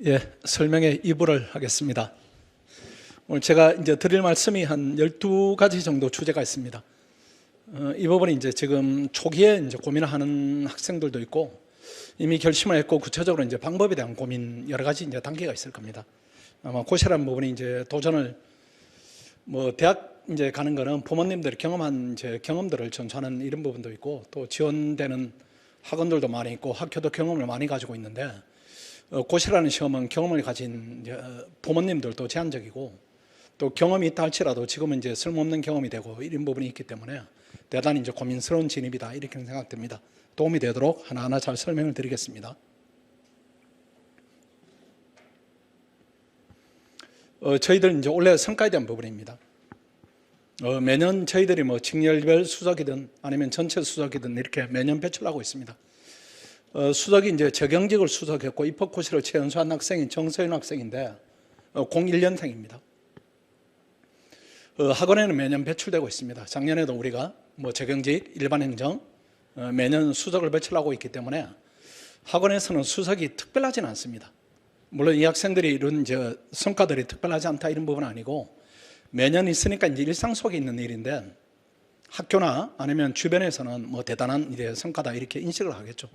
예, 설명의 2부를 하겠습니다. 오늘 제가 이제 드릴 말씀이 한 12가지 정도 주제가 있습니다. 이 부분이 이제 지금 초기에 이제 고민을 하는 학생들도 있고, 이미 결심을 했고, 구체적으로 이제 방법에 대한 고민, 여러 가지 이제 단계가 있을 겁니다. 아마 고시라는 부분이 이제 도전을, 대학 이제 가는 거는 부모님들이 경험한 이제 경험들을 전수하는 이런 부분도 있고, 또 지원되는 학원들도 많이 있고, 학교도 경험을 많이 가지고 있는데, 고시라는 시험은 경험을 가진 부모님들도 제한적이고, 또 경험이 있다 할지라도 지금은 이제 쓸모없는 경험이 되고 이런 부분이 있기 때문에 대단히 이제 고민스러운 진입이다, 이렇게 생각됩니다. 도움이 되도록 하나하나 잘 설명을 드리겠습니다. 저희들 이제 원래 성과에 대한 부분입니다. 매년 저희들이 직렬별 수석이든 아니면 전체 수석이든 이렇게 매년 배출하고 있습니다. 수석이 이제 저경직을 수석했고 입학고시를 최연소한 학생인 정서윤 학생인데 01년생입니다. 학원에는 매년 배출되고 있습니다. 작년에도 우리가 저경직, 일반행정 매년 수석을 배출하고 있기 때문에 학원에서는 수석이 특별하지는 않습니다. 물론 이 학생들이 이런 이제 성과들이 특별하지 않다 이런 부분은 아니고, 매년 있으니까 이제 일상 속에 있는 일인데 학교나 아니면 주변에서는 대단한 이제 성과다 이렇게 인식을 하겠죠.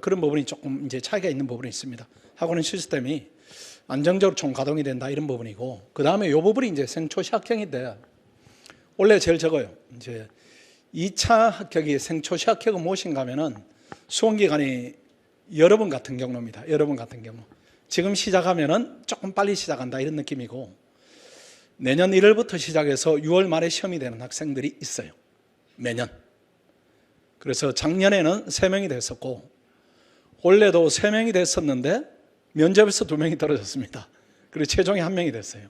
그런 부분이 조금 이제 차이가 있는 부분이 있습니다. 학원의 시스템이 안정적으로 총 가동이 된다 이런 부분이고, 그 다음에 이 부분이 이제 생초시 합격인데 원래 제일 적어요. 이제 2차 합격이 생초시 합격은 무엇인가 하면은 수험기간이 여러 번 같은 경로입니다. 여러 번 같은 경로. 지금 시작하면은 조금 빨리 시작한다 이런 느낌이고, 내년 1월부터 시작해서 6월 말에 시험이 되는 학생들이 있어요. 매년. 그래서 작년에는 3명이 됐었고, 원래도 3명이 됐었는데 면접에서 2명이 떨어졌습니다. 그리고 최종에 1명이 됐어요.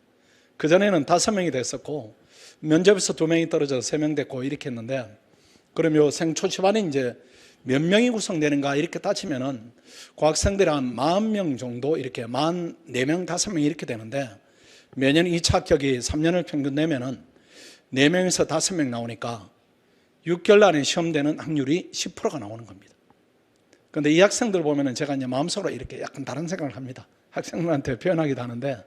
그전에는 5명이 됐었고 면접에서 2명이 떨어져서 3명 됐고 이렇게 했는데, 그럼 요 생초시반이 이제 몇 명이 구성되는가 이렇게 따지면은 그 학생들이 한 40명 정도, 이렇게 44명, 5명 이렇게 되는데, 매년 2차 합격이 3년을 평균 내면은 4명에서 5명 나오니까 6개월 안에 시험되는 확률이 10%가 나오는 겁니다. 그런데 이 학생들 보면은 제가 이제 마음속으로 이렇게 약간 다른 생각을 합니다. 학생들한테 표현하기도 하는데,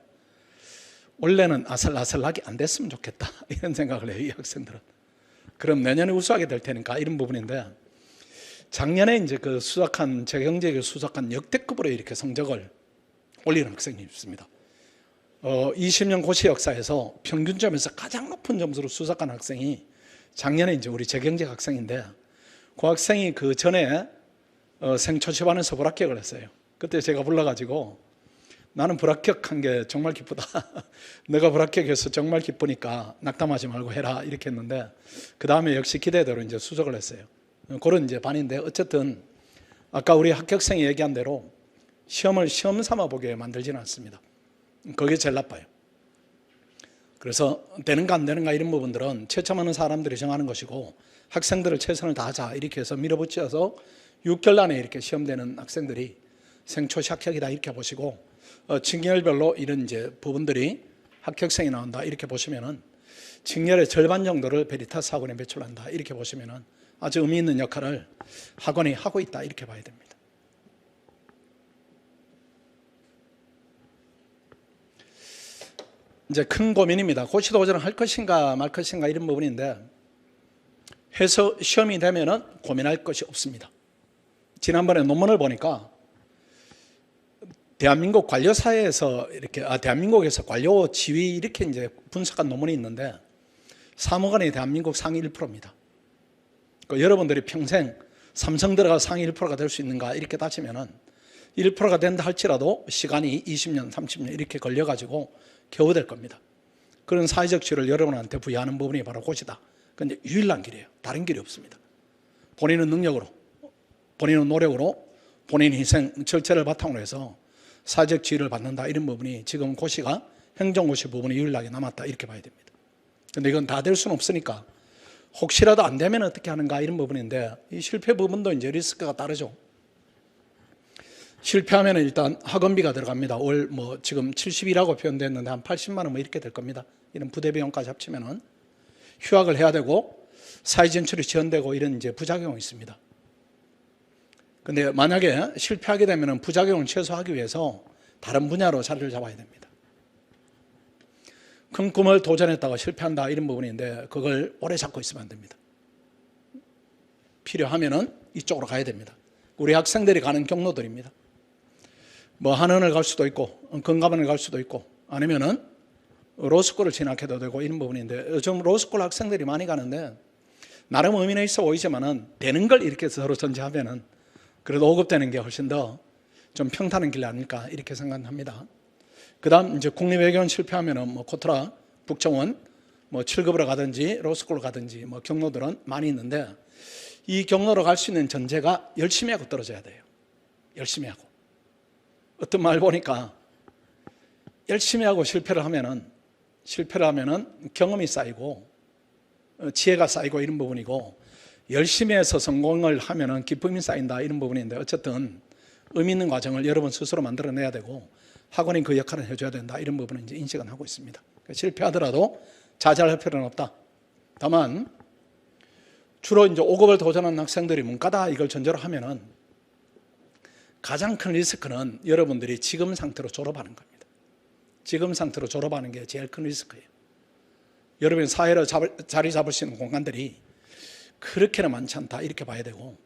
원래는 아슬아슬하게 안 됐으면 좋겠다 이런 생각을 해요, 이 학생들은. 그럼 내년에 우수하게 될 테니까 이런 부분인데, 작년에 이제 그 수석한, 저경직을 수석한 역대급으로 이렇게 성적을 올리는 학생이 있습니다. 20년 고시 역사에서 평균점에서 가장 높은 점수로 수석한 학생이 작년에 이제 우리 저경직 학생인데, 그 학생이 그 전에 생초시반에서 불합격을 했어요. 그때 제가 불러가지고 나는 불합격한 게 정말 기쁘다. 내가 불합격해서 정말 기쁘니까 낙담하지 말고 해라 이렇게 했는데, 그 다음에 역시 기대대로 이제 수석을 했어요. 그런 이제 반인데, 어쨌든 아까 우리 합격생이 얘기한 대로 시험을 시험 삼아 보게 만들지는 않습니다. 그게 제일 나빠요. 그래서 되는가 안 되는가 이런 부분들은 채점하는 사람들이 정하는 것이고, 학생들을 최선을 다하자 이렇게 해서 밀어붙여서 6개월 안에 이렇게 시험되는 학생들이 생초시 합격이다 이렇게 보시고, 직렬별로 이런 이제 부분들이 합격생이 나온다 이렇게 보시면은 직렬의 절반 정도를 베리타스 학원에 배출한다 이렇게 보시면은 아주 의미 있는 역할을 학원이 하고 있다 이렇게 봐야 됩니다. 이제 큰 고민입니다. 고시 도전을 할 것인가 말 것인가 이런 부분인데, 해서 시험이 되면은 고민할 것이 없습니다. 지난번에 논문을 보니까 대한민국 관료사회에서 이렇게 대한민국에서 관료 지위 이렇게 이제 분석한 논문이 있는데, 사무관이 대한민국 상위 1%입니다. 그러니까 여러분들이 평생 삼성 들어가 상위 1%가 될 수 있는가 이렇게 따지면은 1%가 된다 할지라도 시간이 20년, 30년 이렇게 걸려가지고 겨우 될 겁니다. 그런 사회적 지위를 여러분한테 부여하는 부분이 바로 고시다. 그런데 유일한 길이에요. 다른 길이 없습니다. 본인의 능력으로, 본인의 노력으로, 본인의 희생, 절제를 바탕으로 해서 사회적 지위를 받는다 이런 부분이 지금 고시가 행정고시 부분이 유일하게 남았다 이렇게 봐야 됩니다. 그런데 이건 다 될 수는 없으니까 혹시라도 안 되면 어떻게 하는가 이런 부분인데, 이 실패 부분도 이제 리스크가 따르죠. 실패하면 일단 학원비가 들어갑니다. 월 지금 70이라고 표현됐는데 한 80만 원 이렇게 될 겁니다. 이런 부대 비용까지 합치면은 휴학을 해야 되고 사회 진출이 지연되고 이런 이제 부작용이 있습니다. 근데 만약에 실패하게 되면 부작용을 최소화하기 위해서 다른 분야로 자리를 잡아야 됩니다. 큰 꿈을 도전했다가 실패한다 이런 부분인데 그걸 오래 잡고 있으면 안 됩니다. 필요하면은 이쪽으로 가야 됩니다. 우리 학생들이 가는 경로들입니다. 뭐 한은을 갈 수도 있고 건가반을 갈 수도 있고 아니면은 로스쿨을 진학해도 되고 이런 부분인데 요즘 로스쿨 학생들이 많이 가는데 나름 의미는 있어 보이지만은 되는 걸 이렇게 서로 전제하면은 그래도 5급 되는 게 훨씬 더 좀 평탄한 길 아닐까 이렇게 생각합니다. 그다음 이제 국립외교원 실패하면은 뭐 코트라, 북정원, 뭐 7급으로 가든지 로스쿨로 가든지 뭐 경로들은 많이 있는데 이 경로로 갈 수 있는 전제가 열심히 하고 떨어져야 돼요. 열심히 하고. 어떤 말 보니까 열심히 하고 실패를 하면은 경험이 쌓이고 지혜가 쌓이고 이런 부분이고 열심히 해서 성공을 하면은 기쁨이 쌓인다 이런 부분인데 어쨌든 의미 있는 과정을 여러분 스스로 만들어내야 되고 학원이 그 역할을 해줘야 된다 이런 부분은 이제 인식은 하고 있습니다. 실패하더라도 자잘할 필요는 없다. 다만 주로 이제 5급을 도전하는 학생들이 문과다 이걸 전제로 하면은 가장 큰 리스크는 여러분들이 지금 상태로 졸업하는 겁니다. 지금 상태로 졸업하는 게 제일 큰 리스크예요. 여러분이 사회로 자리 잡을 수 있는 공간들이 그렇게는 많지 않다 이렇게 봐야 되고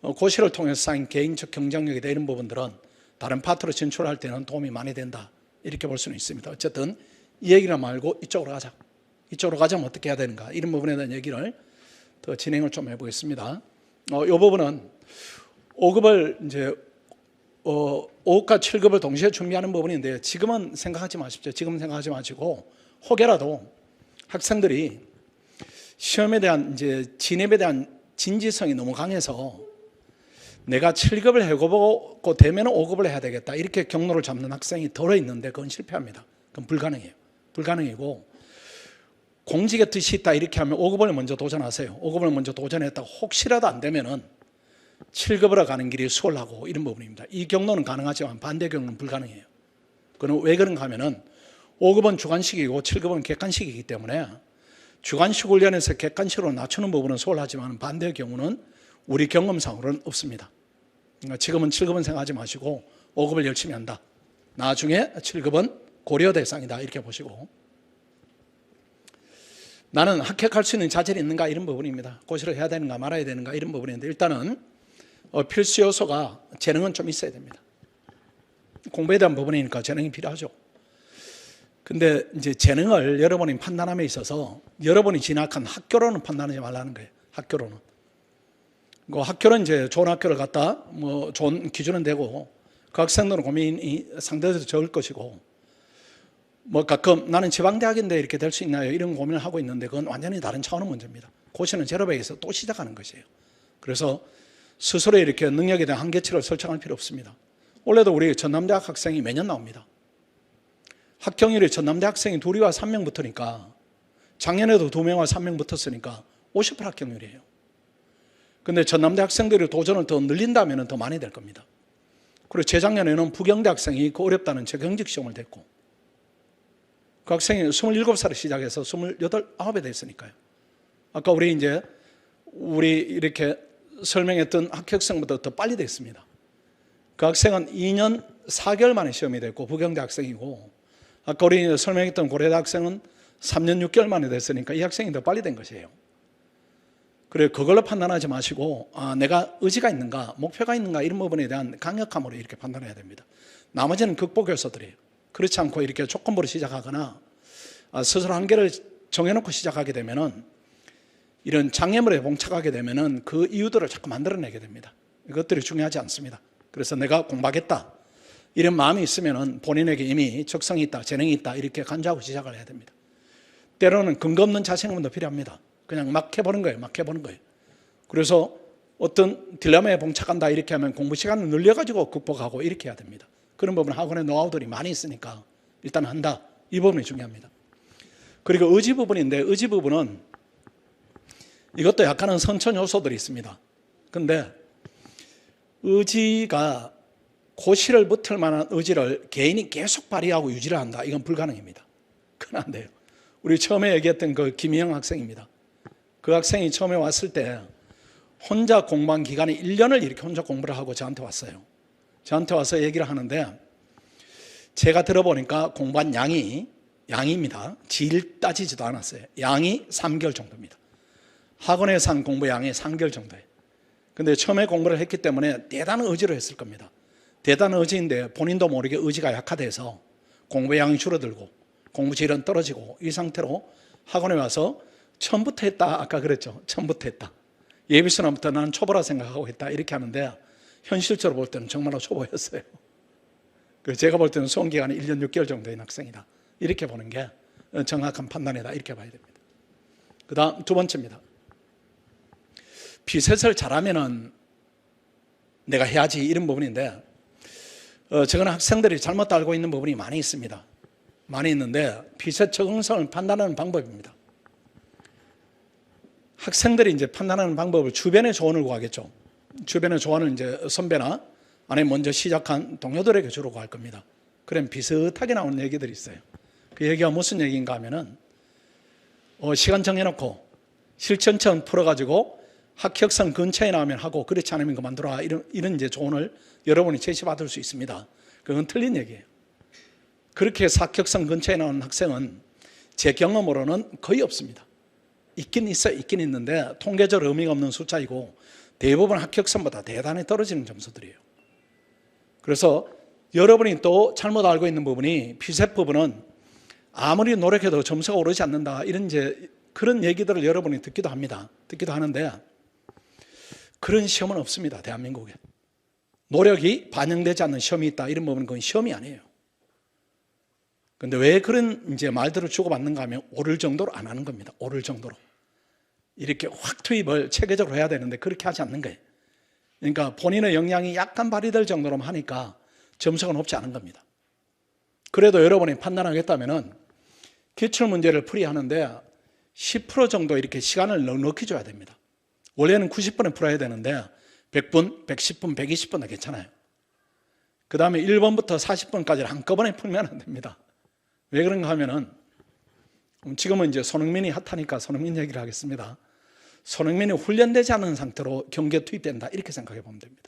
고시를 통해서 쌓인 개인적 경쟁력이나 이런 부분들은 다른 파트로 진출할 때는 도움이 많이 된다 이렇게 볼 수는 있습니다. 어쨌든 이 얘기를 말고 이쪽으로 가자. 이쪽으로 가자면 어떻게 해야 되는가 이런 부분에 대한 얘기를 더 진행을 좀 해보겠습니다. 이 부분은 5급을 이제 5급과 7급을 동시에 준비하는 부분인데 지금은 생각하지 마십시오. 지금 생각하지 마시고 혹여라도 학생들이 시험에 대한 이제 진입에 대한 진지성이 너무 강해서 내가 7급을 해보고 되면 5급을 해야 되겠다 이렇게 경로를 잡는 학생이 덜어 있는데 그건 실패합니다. 그건 불가능해요. 불가능이고 공직의 뜻이 있다 이렇게 하면 5급을 먼저 도전하세요. 5급을 먼저 도전했다가 혹시라도 안 되면은 7급으로 가는 길이 수월하고 이런 부분입니다. 이 경로는 가능하지만 반대 경로는 불가능해요. 그건 왜 그런가 하면은 5급은 주관식이고 7급은 객관식이기 때문에 주관식 훈련에서 객관식으로 낮추는 부분은 수월하지만 반대의 경우는 우리 경험상으로는 없습니다. 그러니까 지금은 7급은 생각하지 마시고 5급을 열심히 한다. 나중에 7급은 고려 대상이다 이렇게 보시고 나는 합격할 수 있는 자질이 있는가 이런 부분입니다. 고시를 해야 되는가 말아야 되는가 이런 부분인데 일단은 필수 요소가 재능은 좀 있어야 됩니다. 공부에 대한 부분이니까 재능이 필요하죠. 근데 이제 재능을 여러분이 판단함에 있어서 여러분이 진학한 학교로는 판단하지 말라는 거예요. 학교로는. 그 학교는 이제 좋은 학교를 갔다 뭐 좋은 기준은 되고 그 학생들은 고민이 상대적으로 적을 것이고 뭐 가끔 나는 지방대학인데 이렇게 될 수 있나요? 이런 고민을 하고 있는데 그건 완전히 다른 차원의 문제입니다. 고시는 제로백에서 또 시작하는 것이에요. 그래서 스스로 이렇게 능력에 대한 한계치를 설정할 필요 없습니다. 원래도 우리 전남대학 학생이 매년 나옵니다. 합격률이 전남대 학생이 2와 3명 붙으니까 작년에도 2명과 3명 붙었으니까 50% 합격률이에요. 근데 전남대 학생들이 도전을 더 늘린다면 더 많이 될 겁니다. 그리고 재작년에는 부경대 학생이 그 어렵다는 재경직 시험을 냈고 그 학생이 27살에 시작해서 28, 9에 됐으니까요. 아까 우리 이렇게 설명했던 합격생보다 더 빨리 됐습니다. 그 학생은 2년 4개월 만에 시험이 됐고 부경대 학생이고 아까 우리 설명했던 고려대 학생은 3년 6개월 만에 됐으니까 이 학생이 더 빨리 된 것이에요. 그래 그걸로 판단하지 마시고 내가 의지가 있는가 목표가 있는가 이런 부분에 대한 강력함으로 이렇게 판단해야 됩니다. 나머지는 극복 요소들이에요. 그렇지 않고 이렇게 조건부로 시작하거나 스스로 한계를 정해놓고 시작하게 되면은 이런 장애물에 봉착하게 되면은 그 이유들을 자꾸 만들어내게 됩니다. 이것들이 중요하지 않습니다. 그래서 내가 공부하겠다 이런 마음이 있으면은 본인에게 이미 적성이 있다, 재능이 있다 이렇게 간주하고 시작을 해야 됩니다. 때로는 근거 없는 자신감도 필요합니다. 그냥 막 해보는 거예요. 막 해보는 거예요. 그래서 어떤 딜레마에 봉착한다 이렇게 하면 공부 시간을 늘려가지고 극복하고 이렇게 해야 됩니다. 그런 부분 학원의 노하우들이 많이 있으니까 일단 한다. 이 부분이 중요합니다. 그리고 의지 부분인데 의지 부분은 이것도 약간은 선천 요소들이 있습니다. 근데 의지가 고시를 붙을 만한 의지를 개인이 계속 발휘하고 유지를 한다. 이건 불가능입니다. 그건 안 돼요. 우리 처음에 얘기했던 그 김희영 학생입니다. 그 학생이 처음에 왔을 때 혼자 공부한 기간이 1년을 이렇게 혼자 공부를 하고 저한테 왔어요. 저한테 와서 얘기를 하는데 제가 들어보니까 공부한 양입니다. 질 따지지도 않았어요. 양이 3개월 정도입니다. 학원에서 한 공부 양이 3개월 정도예요. 근데 처음에 공부를 했기 때문에 대단한 의지로 했을 겁니다. 대단한 의지인데 본인도 모르게 의지가 약화돼서 공부 양이 줄어들고 공부 질은 떨어지고 이 상태로 학원에 와서 처음부터 했다. 아까 그랬죠. 처음부터 했다. 예비신앙부터 나는 초보라 생각하고 했다. 이렇게 하는데 현실적으로 볼 때는 정말로 초보였어요. 제가 볼 때는 수험기간이 1년 6개월 정도인 학생이다. 이렇게 보는 게 정확한 판단이다. 이렇게 봐야 됩니다. 그 다음 두 번째입니다. 피셋을 잘하면은 내가 해야지 이런 부분인데 저는 학생들이 잘못 알고 있는 부분이 많이 있습니다. 많이 있는데 피셋 적응성을 판단하는 방법입니다. 학생들이 이제 판단하는 방법을 주변의 조언을 구하겠죠. 주변의 조언을 이제 선배나 아니면 먼저 시작한 동료들에게 주로 구할 겁니다. 그럼 비슷하게 나오는 얘기들이 있어요. 그 얘기가 무슨 얘기인가 하면은 시간 정해놓고 실천처럼 풀어가지고 합격선 근처에 나오면 하고 그렇지 않으면 그만둬라 이런 이제 조언을 여러분이 제시받을 수 있습니다. 그건 틀린 얘기예요. 그렇게 해서 합격선 근처에 나오는 학생은 제 경험으로는 거의 없습니다. 있긴 있어요. 있긴 있는데 통계적으로 의미가 없는 숫자이고 대부분 합격선보다 대단히 떨어지는 점수들이에요. 그래서 여러분이 또 잘못 알고 있는 부분이 피셋 부분은 아무리 노력해도 점수가 오르지 않는다 이런 이제 그런 얘기들을 여러분이 듣기도 합니다. 듣기도 하는데 그런 시험은 없습니다. 대한민국에. 노력이 반영되지 않는 시험이 있다 이런 부분은 그건 시험이 아니에요. 근데 왜 그런 이제 말들을 주고받는가 하면 오를 정도로 안 하는 겁니다. 오를 정도로. 이렇게 확 투입을 체계적으로 해야 되는데 그렇게 하지 않는 거예요. 그러니까 본인의 역량이 약간 발휘될 정도로만 하니까 점수가 높지 않은 겁니다. 그래도 여러분이 판단하겠다면은 기출문제를 풀이하는데 10% 정도 이렇게 시간을 넉넉히 줘야 됩니다. 원래는 90분에 풀어야 되는데 100분, 110분, 120분은 괜찮아요. 그 다음에 1번부터 40번까지를 한꺼번에 풀면 안 됩니다. 왜 그런가 하면은 지금은 이제 손흥민이 핫하니까 손흥민 얘기를 하겠습니다. 손흥민이 훈련되지 않은 상태로 경기에 투입된다 이렇게 생각해 보면 됩니다.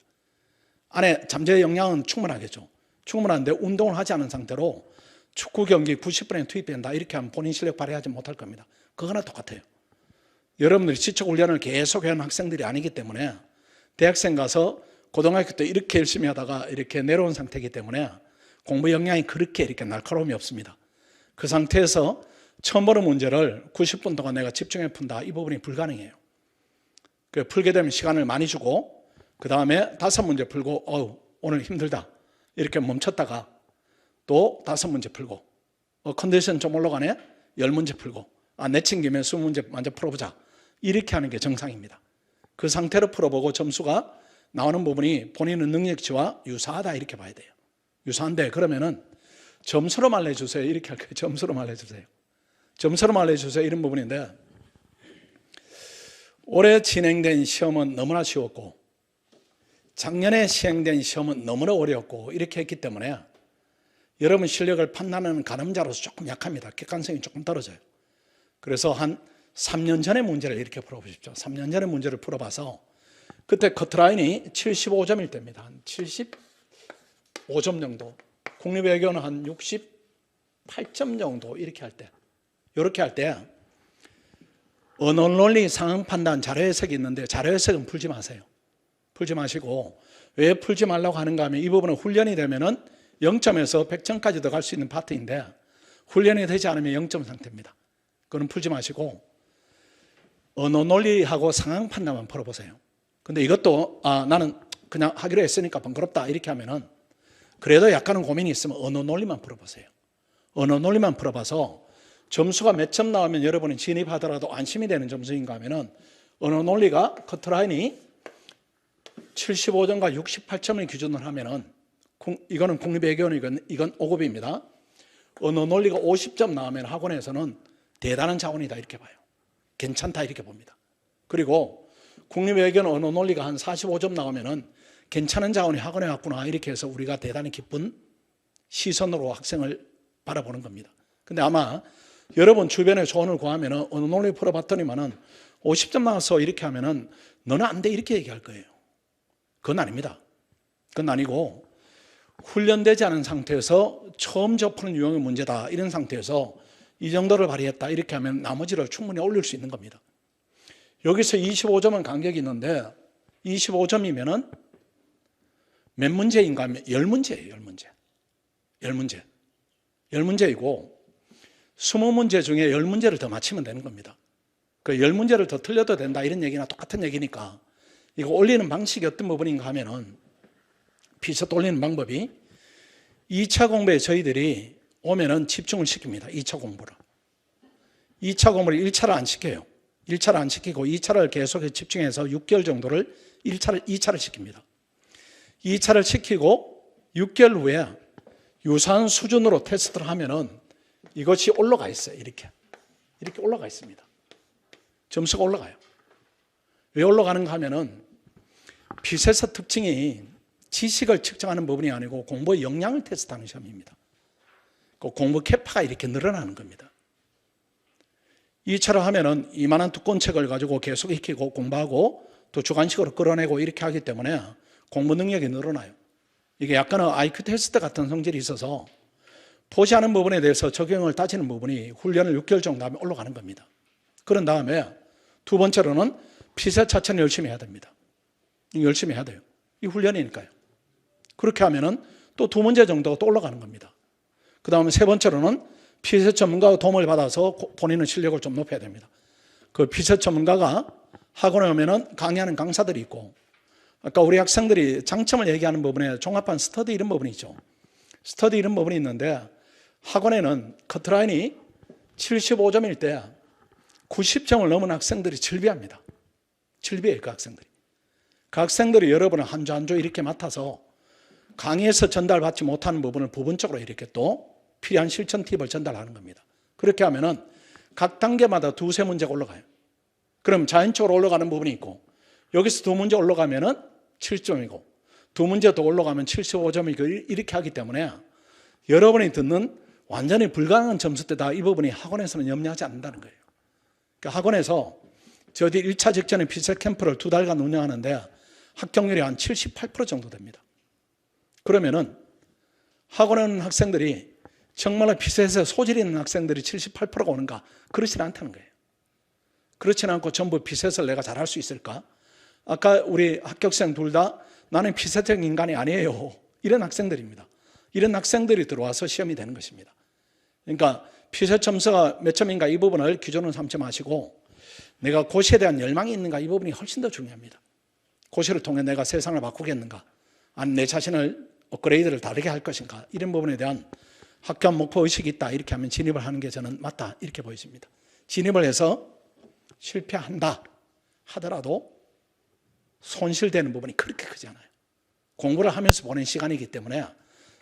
안에 잠재의 역량은 충분하겠죠. 충분한데 운동을 하지 않은 상태로 축구 경기 90분에 투입된다 이렇게 하면 본인 실력 발휘하지 못할 겁니다. 그거나 똑같아요. 여러분들이 지적 훈련을 계속 해온 학생들이 아니기 때문에 대학생 가서 고등학교 때 이렇게 열심히 하다가 이렇게 내려온 상태이기 때문에 공부 역량이 그렇게 이렇게 날카로움이 없습니다. 그 상태에서 처음 보는 문제를 90분 동안 내가 집중해 푼다 이 부분이 불가능해요. 풀게 되면 시간을 많이 주고 그 다음에 5문제 풀고 오늘 힘들다 이렇게 멈췄다가 또 5문제 풀고 컨디션 좀 올라가네 10문제 풀고 내친 김에 20문제 먼저 풀어보자 이렇게 하는 게 정상입니다. 그 상태로 풀어보고 점수가 나오는 부분이 본인의 능력치와 유사하다 이렇게 봐야 돼요. 유사한데 그러면은 점수로 말해주세요 이렇게 할 거예요. 점수로 말해주세요. 점수로 말해주세요 이런 부분인데 올해 진행된 시험은 너무나 쉬웠고 작년에 시행된 시험은 너무나 어려웠고 이렇게 했기 때문에 여러분 실력을 판단하는 가늠자로서 조금 약합니다. 객관성이 조금 떨어져요. 그래서 한 3년 전의 문제를 이렇게 풀어보십시오. 3년 전의 문제를 풀어봐서 그때 커트라인이 75점일 때입니다. 한 75점 정도. 국립외교는 한 68점 정도 이렇게 할 때. 이렇게 할 때 언어 논리 상황 판단 자료 해석이 있는데 자료 해석은 풀지 마세요. 풀지 마시고 왜 풀지 말라고 하는가 하면 이 부분은 훈련이 되면은 0점에서 100점까지도 갈 수 있는 파트인데 훈련이 되지 않으면 0점 상태입니다. 그건 풀지 마시고 언어 논리하고 상황 판단만 풀어보세요. 근데 이것도 나는 그냥 하기로 했으니까 번거롭다 이렇게 하면은 그래도 약간은 고민이 있으면 언어 논리만 풀어보세요. 언어 논리만 풀어봐서 점수가 몇 점 나오면 여러분이 진입하더라도 안심이 되는 점수인가 하면은 언어 논리가 커트라인이 75점과 68점을 기준으로 하면은 이거는 국립외교는 이건 5급입니다. 언어 논리가 50점 나오면 학원에서는 대단한 자원이다 이렇게 봐요. 괜찮다 이렇게 봅니다. 그리고 국립외교는 언어 논리가 한 45점 나오면은 괜찮은 자원이 학원에 왔구나 이렇게 해서 우리가 대단히 기쁜 시선으로 학생을 바라보는 겁니다. 근데 아마 여러분 주변에 조언을 구하면은 언어 논리 풀어봤더니만은 50점 나와서 이렇게 하면은 너는 안 돼 이렇게 얘기할 거예요. 그건 아닙니다. 그건 아니고 훈련되지 않은 상태에서 처음 접하는 유형의 문제다, 이런 상태에서 이 정도를 발휘했다, 이렇게 하면 나머지를 충분히 올릴 수 있는 겁니다. 여기서 25점은 간격이 있는데 25점이면은 몇 문제인가 하면 10문제예요. 10문제. 10문제이고 20문제 중에 10문제를 더 맞히면 되는 겁니다. 그 10문제를 더 틀려도 된다, 이런 얘기나 똑같은 얘기니까 이거 올리는 방식이 어떤 부분인가 하면은 피서 올리는 방법이 2차 공부에 저희들이 오면은 집중을 시킵니다. 2차 공부를. 2차 공부를 1차를 안 시켜요. 1차를 안 시키고 2차를 계속해서 집중해서 6개월 정도를 2차를 시킵니다. 2차를 시키고 6개월 후에 유사한 수준으로 테스트를 하면은 이것이 올라가 있어요. 이렇게 올라가 있습니다. 점수가 올라가요. 왜 올라가는가 하면은 피셋의 특징이 지식을 측정하는 부분이 아니고 공부의 역량을 테스트하는 시험입니다. 그 공부 캐파가 이렇게 늘어나는 겁니다. 2차를 하면은 이만한 두꺼운 책을 가지고 계속 익히고 공부하고 또 주관식으로 끌어내고 이렇게 하기 때문에 공부 능력이 늘어나요. 이게 약간은 IQ 테스트 같은 성질이 있어서 보지 않은 부분에 대해서 적용을 따지는 부분이 훈련을 6개월 정도 하면 올라가는 겁니다. 그런 다음에 두 번째로는 피셋 자체는 열심히 해야 됩니다. 열심히 해야 돼요. 이 훈련이니까요. 그렇게 하면은 또 2문제 정도가 또 올라가는 겁니다. 그 다음에 세 번째로는 피셋 전문가의 도움을 받아서 본인의 실력을 좀 높여야 됩니다. 그 피셋 전문가가 학원에 오면은 강의하는 강사들이 있고, 아까 우리 학생들이 장점을 얘기하는 부분에 종합한 스터디 이런 부분이 있죠. 스터디 이런 부분이 있는데 학원에는 커트라인이 75점일 때 90점을 넘은 학생들이 즐비합니다. 즐비해요, 그 학생들이. 그 학생들이 여러분을 한 주 한 주 이렇게 맡아서 강의에서 전달받지 못하는 부분을 부분적으로 이렇게 또 필요한 실천 팁을 전달하는 겁니다. 그렇게 하면은 각 단계마다 2-3문제가 올라가요. 그럼 자연적으로 올라가는 부분이 있고, 여기서 2문제 올라가면은 7점이고 2문제 더 올라가면 75점이고 이렇게 하기 때문에 여러분이 듣는 완전히 불가능한 점수대다, 이 부분이 학원에서는 염려하지 않는다는 거예요. 그러니까 학원에서 저희 1차 직전에 피셋 캠프를 2달간 운영하는데 합격률이 한 78% 정도 됩니다. 그러면은 학원에 오는 학생들이 정말로 피셋에 소질이 있는 학생들이 78%가 오는가? 그렇지는 않다는 거예요. 그렇지는 않고 전부 피셋을 내가 잘할 수 있을까? 아까 우리 합격생 둘 다 나는 피셋형 인간이 아니에요, 이런 학생들입니다. 이런 학생들이 들어와서 시험이 되는 것입니다. 그러니까 피셋 점수가 몇 점인가, 이 부분을 기준으로 삼지 마시고 내가 고시에 대한 열망이 있는가, 이 부분이 훨씬 더 중요합니다. 고시를 통해 내가 세상을 바꾸겠는가, 아니면 내 자신을 업그레이드를 다르게 할 것인가, 이런 부분에 대한 학교한 목표 의식이 있다, 이렇게 하면 진입을 하는 게 저는 맞다, 이렇게 보여집니다. 진입을 해서 실패한다 하더라도 손실되는 부분이 그렇게 크지 않아요. 공부를 하면서 보낸 시간이기 때문에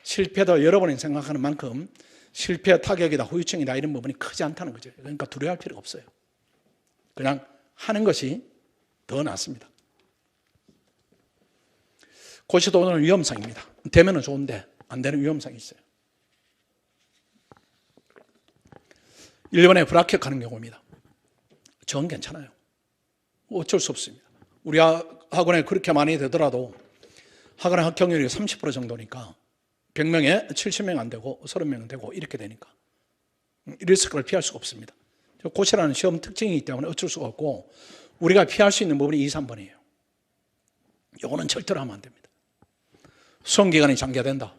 실패도 여러분이 생각하는 만큼 실패 타격이다, 후유증이다, 이런 부분이 크지 않다는 거죠. 그러니까 두려워할 필요가 없어요. 그냥 하는 것이 더 낫습니다. 고시도 오늘은 위험성입니다. 되면 좋은데 안 되는 위험성이 있어요. 1번에 불합격하는 경우입니다. 저는 괜찮아요. 어쩔 수 없습니다. 우리 학원에 그렇게 많이 되더라도 학원의 합격률이 30% 정도니까 100명에 70명 안 되고 30명은 되고 이렇게 되니까 리스크를 피할 수가 없습니다. 고시라는 시험 특징이기 때문에 어쩔 수가 없고, 우리가 피할 수 있는 부분이 2, 3번이에요. 이거는 절대로 하면 안 됩니다. 수험기간이 장기화된다.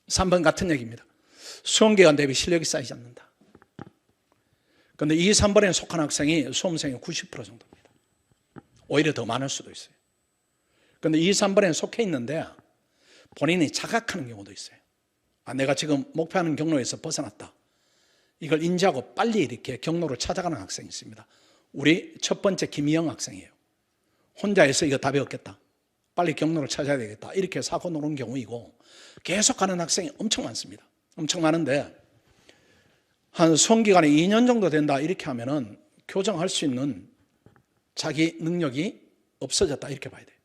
3번 같은 얘기입니다. 수험기간 대비 실력이 쌓이지 않는다. 그런데 2, 3번에 속한 학생이 수험생의 90% 정도입니다. 오히려 더 많을 수도 있어요. 그런데 2, 3번에 속해 있는데 본인이 자각하는 경우도 있어요. 내가 지금 목표하는 경로에서 벗어났다. 이걸 인지하고 빨리 이렇게 경로를 찾아가는 학생이 있습니다. 우리 첫 번째 김희영 학생이에요. 혼자해서 이거 답이 없겠다, 빨리 경로를 찾아야 되겠다, 이렇게 사고 노는 경우이고, 계속 가는 학생이 엄청 많습니다. 엄청 많은데 한 수험기간이 2년 정도 된다, 이렇게 하면은 교정할 수 있는 자기 능력이 없어졌다, 이렇게 봐야 돼요.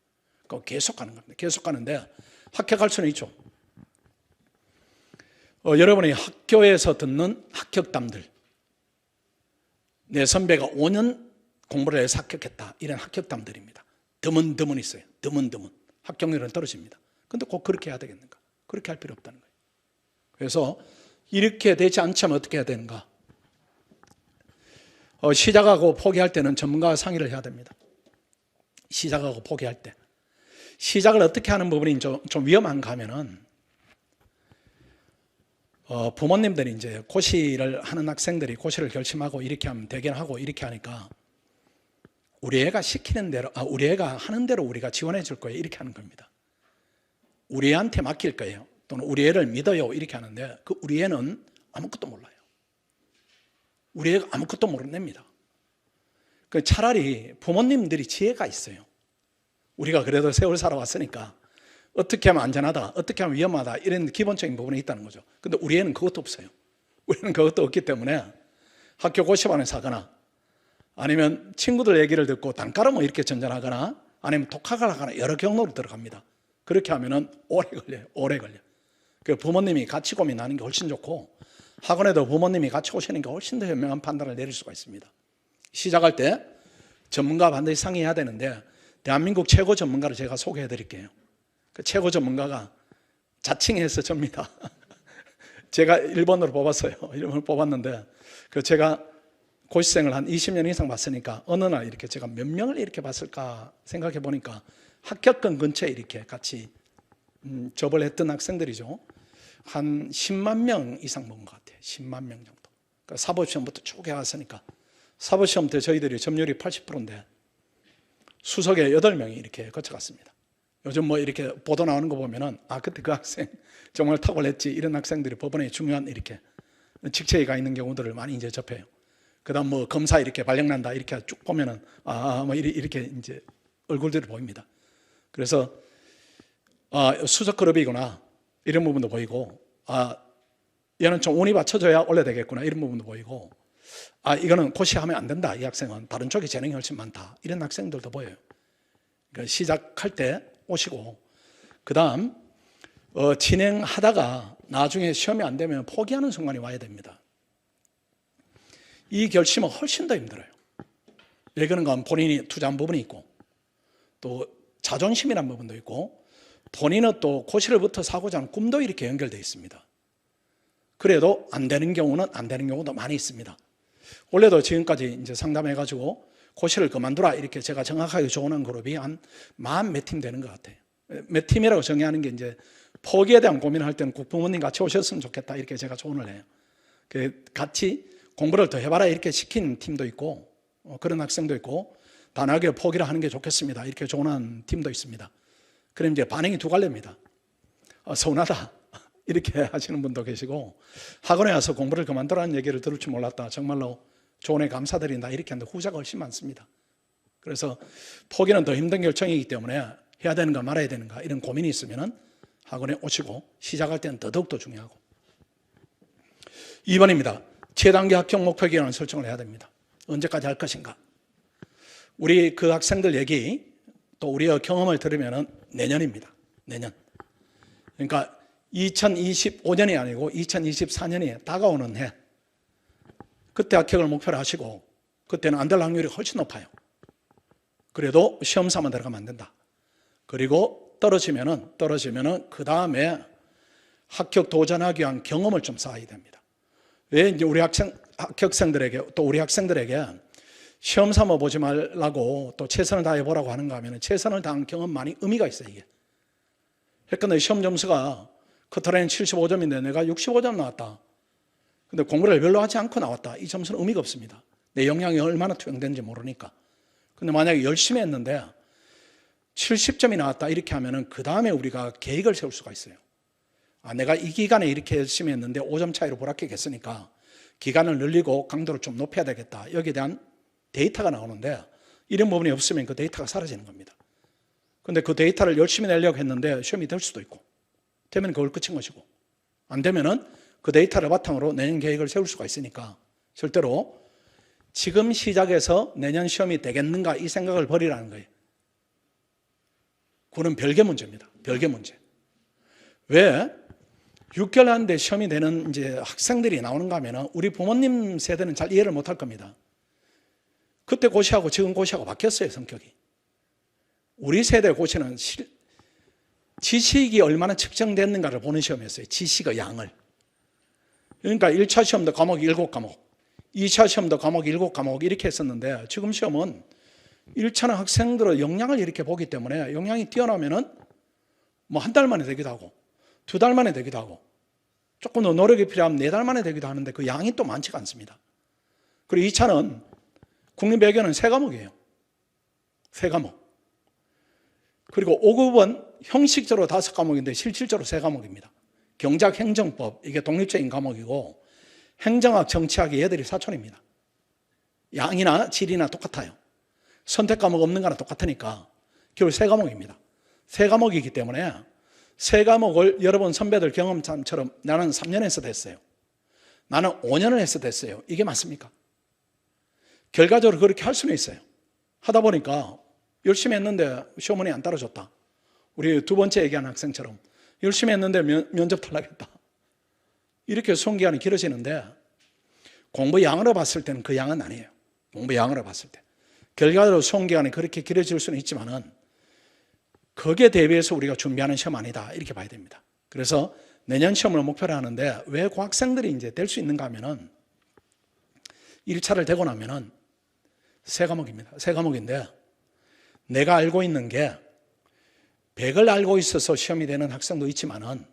그거 계속 가는 겁니다. 계속 가는데 합격할 수는 있죠. 여러분이 학교에서 듣는 합격담들, 내 선배가 5년 공부를 해서 합격했다, 이런 합격담들입니다. 드문드문 있어요. 드문드문. 합격률은 떨어집니다. 그런데 꼭 그렇게 해야 되겠는가? 그렇게 할 필요 없다는 거예요. 그래서 이렇게 되지 않자면 어떻게 해야 되는가? 시작하고 포기할 때는 전문가와 상의를 해야 됩니다. 시작하고 포기할 때. 시작을 어떻게 하는 부분이 좀 위험한가 하면은, 부모님들이 이제 고시를 하는 학생들이 고시를 결심하고 이렇게 하면 대견하고 이렇게 하니까 우리 애가 시키는 대로, 우리 애가 하는 대로 우리가 지원해 줄 거예요. 이렇게 하는 겁니다. 우리 애한테 맡길 거예요. 또는 우리 애를 믿어요. 이렇게 하는데 그 우리 애는 아무것도 몰라요. 우리 애가 아무것도 모릅니다. 그 차라리 부모님들이 지혜가 있어요. 우리가 그래도 세월 살아왔으니까 어떻게 하면 안전하다, 어떻게 하면 위험하다 이런 기본적인 부분이 있다는 거죠. 근데 우리 애는 그것도 없어요. 우리는 그것도 없기 때문에 학교 고시반에서 하거나 아니면 친구들 얘기를 듣고 단가로 뭐 이렇게 전전하거나 아니면 독학을 하거나 여러 경로로 들어갑니다. 그렇게 하면은 오래 걸려요. 그 부모님이 같이 고민하는 게 훨씬 좋고 학원에도 부모님이 같이 오시는 게 훨씬 더 현명한 판단을 내릴 수가 있습니다. 시작할 때 전문가 반드시 상의해야 되는데 대한민국 최고 전문가를 제가 소개해 드릴게요. 그 최고 전문가가 자칭해서 접니다. 제가 1번으로 뽑았어요. 1번을 뽑았는데 제가 고시생을 한 20년 이상 봤으니까 어느 날 이렇게 제가 몇 명을 이렇게 봤을까 생각해 보니까 합격권 근처에 이렇게 같이 접을 했던 학생들이죠. 한 10만 명 이상 본 것 같아요. 10만 명 정도. 그러니까 사법시험부터 쭉 해왔으니까 사법시험 때 저희들이 점유율이 80%인데 수석에 8명이 이렇게 거쳐갔습니다. 요즘 뭐 이렇게 보도 나오는 거 보면은 그때 그 학생 정말 탁월했지 이런 학생들이 법원에 중요한 이렇게 직책에 가 있는 경우들을 많이 이제 접해요. 그다음 뭐 검사 이렇게 발령난다 이렇게 쭉 보면은 뭐 이렇게 이제 얼굴들이 보입니다. 그래서 수석 그룹이구나 이런 부분도 보이고 얘는 좀 운이 받쳐줘야 원래 되겠구나 이런 부분도 보이고 이거는 고시하면 안 된다 이 학생은 다른 쪽에 재능이 훨씬 많다 이런 학생들도 보여요. 그러니까 시작할 때 오시고 그 다음 진행하다가 나중에 시험이 안 되면 포기하는 순간이 와야 됩니다. 이 결심은 훨씬 더 힘들어요. 왜 그런가 하면 본인이 투자한 부분이 있고 또 자존심이라는 부분도 있고 본인은 또 고시를 붙어서 하고자 하는 꿈도 이렇게 연결되어 있습니다. 그래도 안 되는 경우는 안 되는 경우도 많이 있습니다. 원래도 지금까지 이제 상담해가지고 고시를 그만두라 이렇게 제가 정확하게 조언한 그룹이 한 40 몇 팀 되는 것 같아요. 몇 팀이라고 정의하는 게 이제 포기에 대한 고민을 할 때는 꼭 부모님 같이 오셨으면 좋겠다 이렇게 제가 조언을 해요. 같이 공부를 더 해봐라 이렇게 시킨 팀도 있고 그런 학생도 있고 단호하게 포기를 하는 게 좋겠습니다 이렇게 조언한 팀도 있습니다. 그럼 이제 반응이 두 갈래입니다. 서운하다 이렇게 하시는 분도 계시고 학원에 와서 공부를 그만두라는 얘기를 들을 줄 몰랐다 정말로 조언에 감사드린다 이렇게 하는데 후자가 훨씬 많습니다. 그래서 포기는 더 힘든 결정이기 때문에 해야 되는가 말아야 되는가 이런 고민이 있으면 학원에 오시고 시작할 때는 더더욱 더 중요하고 2번입니다. 최단기 합격 목표 기간을 설정을 해야 됩니다. 언제까지 할 것인가. 우리 그 학생들 얘기 또 우리의 경험을 들으면 내년입니다. 내년. 그러니까 2025년이 아니고 2024년이 다가오는 해. 그때 합격을 목표로 하시고 그때는 안 될 확률이 훨씬 높아요. 그래도 시험 삼아 들어가면 안 된다. 그리고 떨어지면은 그 다음에 합격 도전하기 위한 경험을 좀 쌓아야 됩니다. 왜 이제 우리 합격생들에게 또 우리 학생들에게 시험 삼아 보지 말라고 또 최선을 다해 보라고 하는가 하면 최선을 다한 경험만이 의미가 있어요, 이게. 그러니까 내 시험 점수가 커트라인 75점인데 내가 65점 나왔다. 근데 공부를 별로 하지 않고 나왔다. 이 점수는 의미가 없습니다. 내 역량이 얼마나 투영되는지 모르니까. 근데 만약에 열심히 했는데 70점이 나왔다 이렇게 하면은 그 다음에 우리가 계획을 세울 수가 있어요. 내가 이 기간에 이렇게 열심히 했는데 5점 차이로 불합격했으니까 기간을 늘리고 강도를 좀 높여야 되겠다. 여기에 대한 데이터가 나오는데 이런 부분이 없으면 그 데이터가 사라지는 겁니다. 근데 그 데이터를 열심히 내려고 했는데 시험이 될 수도 있고 되면 그걸 끝인 것이고 안 되면은 그 데이터를 바탕으로 내년 계획을 세울 수가 있으니까 절대로 지금 시작해서 내년 시험이 되겠는가 이 생각을 버리라는 거예요. 그건 별개 문제입니다. 별개 문제. 왜 6개월 하는데 시험이 되는 이제 학생들이 나오는가 하면 우리 부모님 세대는 잘 이해를 못할 겁니다. 그때 고시하고 지금 고시하고 바뀌었어요, 성격이. 우리 세대 고시는 지식이 얼마나 측정됐는가를 보는 시험이었어요. 지식의 양을. 그러니까 1차 시험도 과목이 7과목, 2차 시험도 과목이 7과목 이렇게 했었는데 지금 시험은 1차는 학생들의 역량을 이렇게 보기 때문에 역량이 뛰어나면은 뭐 한 달 만에 되기도 하고 2달 만에 되기도 하고 조금 더 노력이 필요하면 4달 만에 되기도 하는데 그 양이 또 많지가 않습니다. 그리고 2차는 국립외교는 3과목이에요. 3과목. 그리고 5급은 형식적으로 5과목인데 실질적으로 3과목입니다. 경제학, 행정법 이게 독립적인 과목이고 행정학, 정치학이 얘들이 사촌입니다. 양이나 질이나 똑같아요. 선택 과목 없는 거나 똑같으니까 결국 3과목입니다. 3과목이기 때문에 3과목을 여러분 선배들 경험처럼 나는 3년 해서 됐어요. 나는 5년을 해서 됐어요. 이게 맞습니까? 결과적으로 그렇게 할 수는 있어요. 하다 보니까 열심히 했는데 시어머니 안 따라줬다. 우리 두 번째 얘기한 학생처럼 열심히 했는데 면접 탈락했다. 이렇게 수험기간이 길어지는데 공부 양으로 봤을 때는 그 양은 아니에요. 공부 양으로 봤을 때. 결과적으로 수험기간이 그렇게 길어질 수는 있지만은 거기에 대비해서 우리가 준비하는 시험 아니다. 이렇게 봐야 됩니다. 그래서 내년 시험을 목표로 하는데 왜 고학생들이 이제 될 수 있는가 하면은 1차를 되고 나면은 3과목입니다. 3과목인데 내가 알고 있는 게 100을 알고 있어서 시험이 되는 학생도 있지만은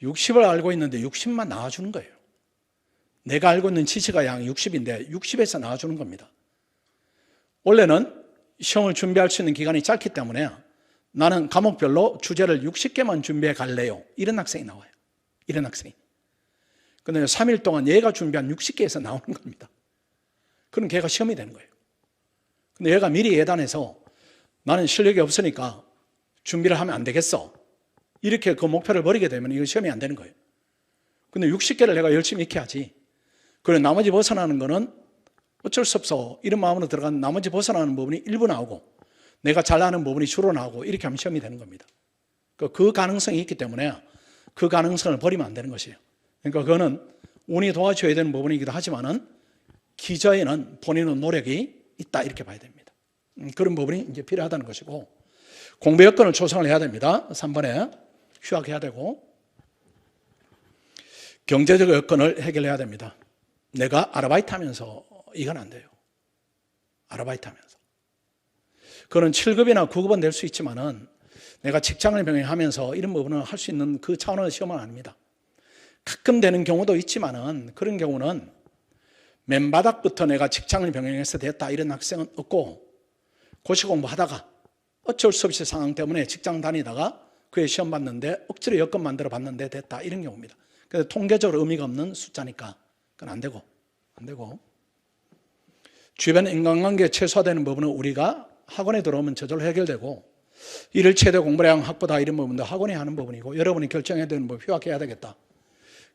60을 알고 있는데 60만 나와주는 거예요. 내가 알고 있는 지식의 양이 60인데 60에서 나와주는 겁니다. 원래는 시험을 준비할 수 있는 기간이 짧기 때문에 나는 과목별로 주제를 60개만 준비해 갈래요. 이런 학생이 나와요. 이런 학생이. 그런데 3일 동안 얘가 준비한 60개에서 나오는 겁니다. 그럼 걔가 시험이 되는 거예요. 근데 얘가 미리 예단해서 나는 실력이 없으니까 준비를 하면 안 되겠어. 이렇게 그 목표를 버리게 되면 이거 시험이 안 되는 거예요. 근데 60개를 내가 열심히 익혀야지. 그리고 나머지 벗어나는 거는 어쩔 수 없어. 이런 마음으로 들어간 나머지 벗어나는 부분이 일부 나오고 내가 잘하는 부분이 주로 나오고 이렇게 하면 시험이 되는 겁니다. 그 가능성이 있기 때문에 그 가능성을 버리면 안 되는 것이에요. 그러니까 그거는 운이 도와줘야 되는 부분이기도 하지만은 기저에는 본인의 노력이 있다 이렇게 봐야 됩니다. 그런 부분이 이제 필요하다는 것이고 공부 여건을 조성을 해야 됩니다. 3번에 휴학해야 되고 경제적 여건을 해결해야 됩니다. 내가 아르바이트 하면서 이건 안 돼요. 아르바이트 하면서. 그건 7급이나 9급은 될 수 있지만은 내가 직장을 병행하면서 이런 부분을 할 수 있는 그 차원의 시험은 아닙니다. 가끔 되는 경우도 있지만은 그런 경우는 맨바닥부터 내가 직장을 병행해서 됐다 이런 학생은 없고 고시 공부하다가 어쩔 수 없이 상황 때문에 직장 다니다가 그에 시험 봤는데 억지로 여건 만들어 봤는데 됐다 이런 경우입니다. 그래서 통계적으로 의미가 없는 숫자니까 그건 안 되고 주변 인간관계 최소화되는 부분은 우리가 학원에 들어오면 저절로 해결되고 일을 최대 공부량 확보다 이런 부분도 학원이 하는 부분이고 여러분이 결정해야 되는 부분 휴학해야 되겠다.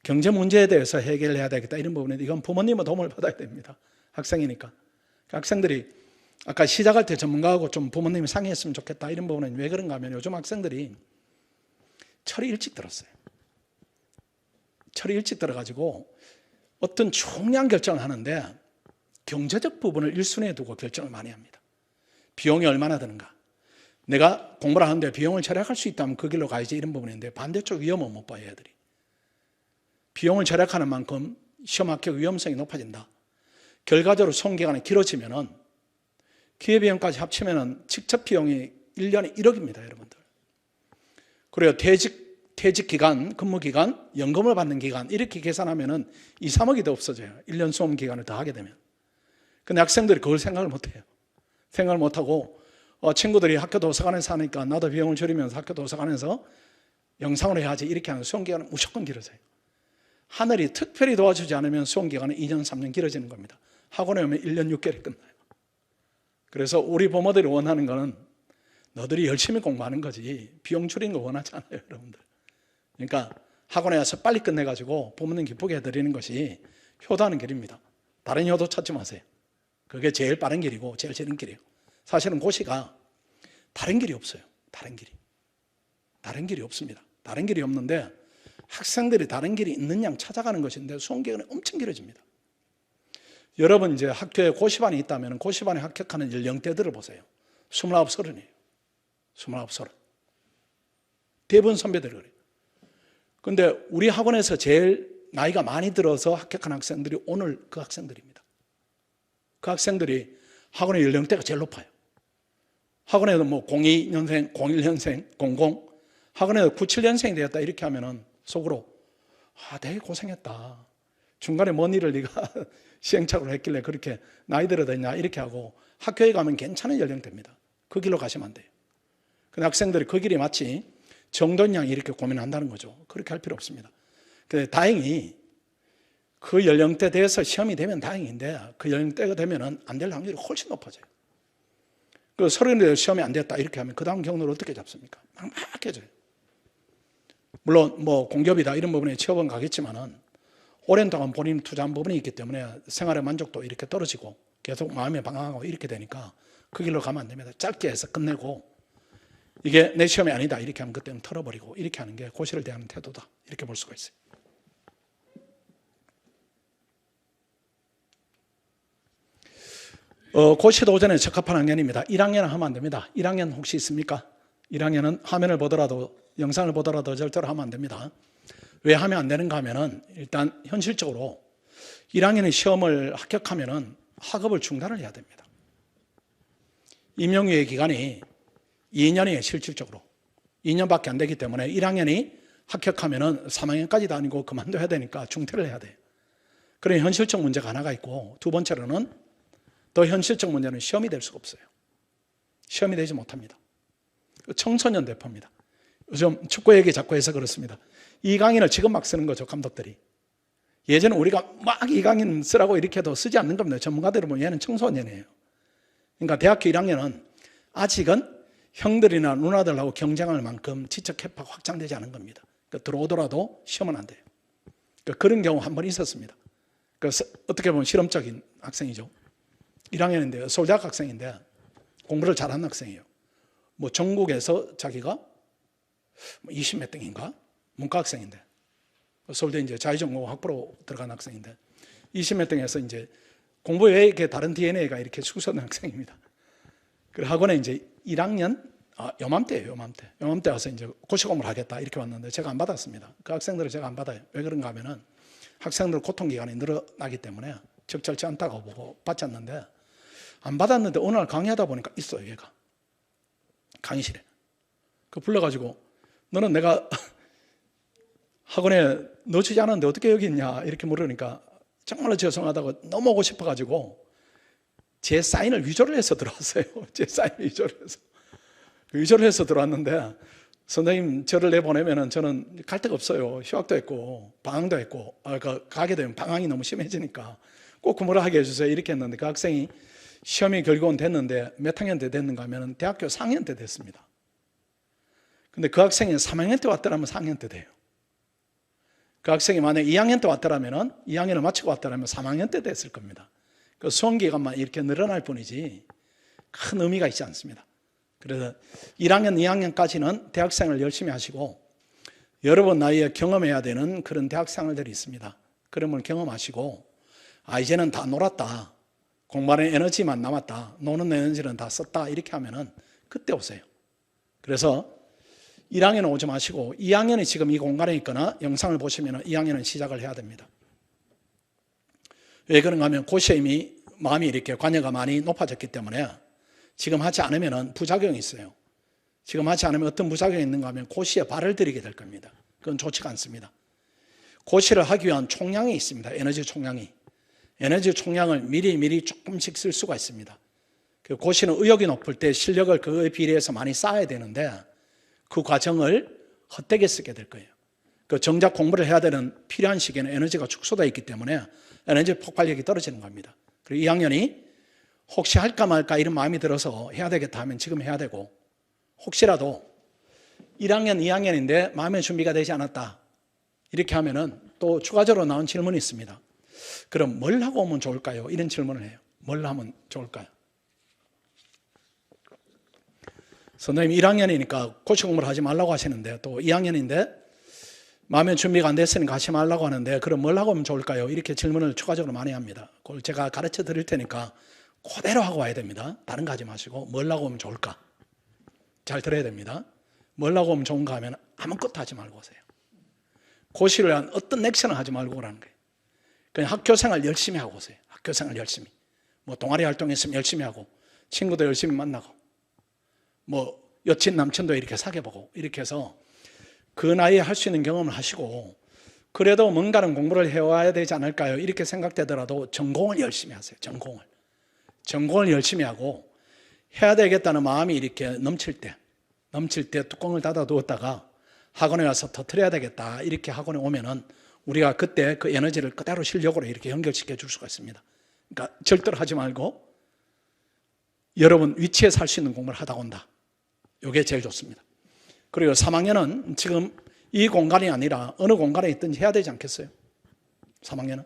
경제 문제에 대해서 해결해야 되겠다 이런 부분인데 이건 부모님의 도움을 받아야 됩니다. 학생이니까. 학생들이 아까 시작할 때 전문가하고 좀 부모님이 상의했으면 좋겠다 이런 부분은 왜 그런가 하면 요즘 학생들이 철이 일찍 들었어요. 철이 일찍 들어가지고 어떤 중요한 결정을 하는데 경제적 부분을 1순위에 두고 결정을 많이 합니다. 비용이 얼마나 드는가. 내가 공부를 하는데 비용을 절약할 수 있다면 그 길로 가야지 이런 부분인데 반대쪽 위험은 못 봐요 애들이. 비용을 절약하는 만큼 시험 합격 위험성이 높아진다. 결과적으로 수험기간이 길어지면은 기회비용까지 합치면은 직접 비용이 1년에 1억입니다 여러분들. 그리고 퇴직 기간, 근무 기간, 연금을 받는 기간 이렇게 계산하면은 2, 3억이 더 없어져요. 1년 수험 기간을 더 하게 되면. 근데 학생들이 그걸 생각을 못해요. 생각을 못하고 친구들이 학교 도서관에서 하니까 나도 비용을 줄이면서 학교 도서관에서 영상으로 해야지 이렇게 하는 수험 기간은 무조건 길어져요. 하늘이 특별히 도와주지 않으면 수험 기간은 2년, 3년 길어지는 겁니다. 학원에 오면 1년 6개월이 끝나요. 그래서 우리 부모들이 원하는 거는 너들이 열심히 공부하는 거지 비용 줄이는 거 원하지 않아요 여러분들. 그러니까 학원에 와서 빨리 끝내가지고 부모님 기쁘게 해드리는 것이 효도하는 길입니다. 다른 효도 찾지 마세요. 그게 제일 빠른 길이고 제일 재밌는 길이에요. 사실은 고시가 다른 길이 없어요. 다른 길이 없습니다. 다른 길이 없는데 학생들이 다른 길이 있는 양 찾아가는 것인데 수험 기간이 엄청 길어집니다. 여러분 이제 학교에 고시반이 있다면 고시반에 합격하는 연령대들을 보세요. 29, 30이에요. 29, 30. 대부분 선배들이 그래요. 근데 우리 학원에서 제일 나이가 많이 들어서 합격한 학생들이 오늘 그 학생들입니다. 그 학생들이 학원의 연령대가 제일 높아요. 학원에도 뭐 02년생, 01년생, 00, 학원에도 97년생이 되었다 이렇게 하면은 속으로 되게 고생했다. 중간에 뭔 일을 네가 시행착오를 했길래 그렇게 나이 들어졌냐 이렇게 하고 학교에 가면 괜찮은 연령대입니다. 그 길로 가시면 안 돼요. 근데 학생들이 그 길이 마치 정돈 양이 이렇게 고민한다는 거죠. 그렇게 할 필요 없습니다. 근데 다행히 그 연령대 돼서 시험이 되면 다행인데 그 연령대가 되면은 안 될 확률이 훨씬 높아져요. 그 30대 시험이 안 됐다 이렇게 하면 그 다음 경로를 어떻게 잡습니까? 막막해져요. 물론 뭐 공기업이다 이런 부분에 취업은 가겠지만은 오랜 동안 본인이 투자한 부분이 있기 때문에 생활의 만족도 이렇게 떨어지고 계속 마음이 방황하고 이렇게 되니까 그 길로 가면 안 됩니다. 짧게 해서 끝내고 이게 내 시험이 아니다 이렇게 하면 그때는 털어버리고 이렇게 하는 게 고시를 대하는 태도다 이렇게 볼 수가 있어요. 고시 도전에 적합한 학년입니다. 1학년은 하면 안 됩니다. 1학년 혹시 있습니까? 1학년은 화면을 보더라도 영상을 보더라도 절대로 하면 안 됩니다. 왜 하면 안 되는가 하면은 일단 현실적으로 1학년의 시험을 합격하면은 학업을 중단을 해야 됩니다. 임용유예 기간이 2년이에요. 실질적으로 2년밖에 안 되기 때문에 1학년이 합격하면은 3학년까지도 아니고 그만둬야 되니까 중퇴를 해야 돼요. 그런 현실적 문제가 하나가 있고 두 번째로는 더 현실적 문제는 시험이 될 수가 없어요. 시험이 되지 못합니다. 청소년 대표입니다. 요즘 축구 얘기 자꾸 해서 그렇습니다. 이강인을 지금 막 쓰는 거죠, 감독들이. 예전에 우리가 막 이강인 쓰라고 이렇게 해도 쓰지 않는 겁니다. 전문가들은 보면 얘는 청소년이에요. 그러니까 대학교 1학년은 아직은 형들이나 누나들하고 경쟁할 만큼 지적 캐파가 확장되지 않은 겁니다. 그러니까 들어오더라도 시험은 안 돼요. 그러니까 그런 경우 한 번 있었습니다. 그래서 어떻게 보면 실험적인 학생이죠. 1학년인데 서울대학 학생인데 공부를 잘하는 학생이에요. 뭐 전국에서 자기가 20몇 등인가? 문과 학생인데 서울대 이제 자유전공 학부로 들어간 학생인데 20몇 등에서 이제 공부 외에 다른 DNA가 이렇게 축소된 학생입니다. 그리고 학원에 이제 1학년 요맘때예요, 요맘때 와서 이제 고시 공부를 하겠다 이렇게 왔는데 제가 안 받았습니다. 그 학생들을 제가 안 받아요. 왜 그런가 하면은 학생들 고통 기간이 늘어나기 때문에 적절치 않다고 보고 받지 않는데 안 받았는데 어느 날 강의하다 보니까 있어요, 얘가. 강의실에. 그 불러가지고 너는 내가 학원에 넣어주지 않았는데 어떻게 여기 있냐 이렇게 물으니까 정말로 죄송하다고 너무 오고 싶어가지고 제 사인을 위조를 해서 들어왔어요. 제 사인을 위조를 해서. 위조를 해서 들어왔는데 선생님 저를 내보내면은 저는 갈 데가 없어요. 휴학도 했고 방황도 했고 가게 되면 방황이 너무 심해지니까 꼭 근무를 하게 해주세요 이렇게 했는데 그 학생이 시험이 결국은 됐는데 몇 학년 때 됐는가 하면 대학교 4학년 때 됐습니다. 근데 그 학생이 3학년 때 왔더라면 4학년 때 돼요. 그 학생이 만약에 2학년 때 왔더라면 2학년을 마치고 왔더라면 3학년 때 됐을 겁니다. 그 수험 기간만 이렇게 늘어날 뿐이지 큰 의미가 있지 않습니다. 그래서 1학년, 2학년까지는 대학생을 열심히 하시고 여러분 나이에 경험해야 되는 그런 대학생활들이 있습니다. 그런 걸 경험하시고 이제는 다 놀았다. 공부하는 에너지만 남았다. 노는 에너지는 다 썼다. 이렇게 하면은 그때 오세요. 그래서 1학년은 오지 마시고 2학년이 지금 이 공간에 있거나 영상을 보시면 2학년은 시작을 해야 됩니다. 왜 그런가 하면 고시에 이미 마음이 이렇게 관여가 많이 높아졌기 때문에 지금 하지 않으면 부작용이 있어요. 지금 하지 않으면 어떤 부작용이 있는가 하면 고시에 발을 들이게 될 겁니다. 그건 좋지가 않습니다. 고시를 하기 위한 총량이 있습니다. 에너지 총량이. 에너지 총량을 미리 조금씩 쓸 수가 있습니다. 고시는 의욕이 높을 때 실력을 그에 비례해서 많이 쌓아야 되는데 그 과정을 헛되게 쓰게 될 거예요. 정작 공부를 해야 되는 필요한 시기에는 에너지가 축소되어 있기 때문에 에너지 폭발력이 떨어지는 겁니다. 그리고 2학년이 혹시 할까 말까 이런 마음이 들어서 해야 되겠다 하면 지금 해야 되고 혹시라도 1학년, 2학년인데 마음의 준비가 되지 않았다 이렇게 하면은 또 추가적으로 나온 질문이 있습니다. 그럼 뭘 하고 오면 좋을까요? 이런 질문을 해요. 뭘 하면 좋을까요? 선생님 1학년이니까 고시 공부를 하지 말라고 하시는데 또 2학년인데 마음의 준비가 안 됐으니까 하지 말라고 하는데 그럼 뭘 하고 오면 좋을까요? 이렇게 질문을 추가적으로 많이 합니다. 그걸 제가 가르쳐 드릴 테니까 그대로 하고 와야 됩니다. 다른 거 하지 마시고 뭘 하고 오면 좋을까? 잘 들어야 됩니다. 뭘 하고 오면 좋은가 하면 아무것도 하지 말고 오세요. 고시를 위한 어떤 액션을 하지 말고 오라는 거예요. 그냥 학교 생활 열심히 하고 오세요. 학교 생활 열심히. 뭐 동아리 활동했으면 열심히 하고, 친구도 열심히 만나고, 뭐 여친 남친도 이렇게 사귀어보고, 이렇게 해서 그 나이에 할 수 있는 경험을 하시고, 그래도 뭔가는 공부를 해와야 되지 않을까요? 이렇게 생각되더라도 전공을 열심히 하세요. 전공을 열심히 하고, 해야 되겠다는 마음이 이렇게 넘칠 때 뚜껑을 닫아 두었다가 학원에 와서 터뜨려야 되겠다, 이렇게 학원에 오면은 우리가 그때 그 에너지를 그대로 실력으로 이렇게 연결시켜 줄 수가 있습니다. 그러니까 절대로 하지 말고 여러분 위치에서 할 수 있는 공부를 하다 온다. 이게 제일 좋습니다. 그리고 3학년은 지금 이 공간이 아니라 어느 공간에 있든지 해야 되지 않겠어요? 3학년은?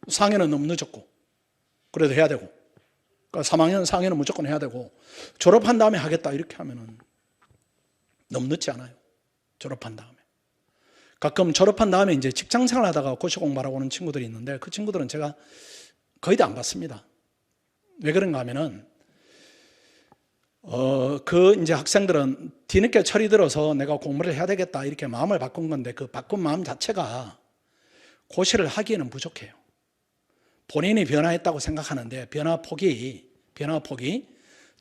4학년은 너무 늦었고, 그래도 해야 되고, 그러니까 3학년, 4학년은 무조건 해야 되고, 졸업한 다음에 하겠다 이렇게 하면은 너무 늦지 않아요. 졸업한 다음에. 가끔 졸업한 다음에 이제 직장 생활 하다가 고시 공부하러 오는 친구들이 있는데, 그 친구들은 제가 거의 다 안 봤습니다. 왜 그런가 하면은, 이제 학생들은 뒤늦게 철이 들어서 내가 공부를 해야 되겠다 이렇게 마음을 바꾼 건데, 그 바꾼 마음 자체가 고시를 하기에는 부족해요. 본인이 변화했다고 생각하는데 변화폭이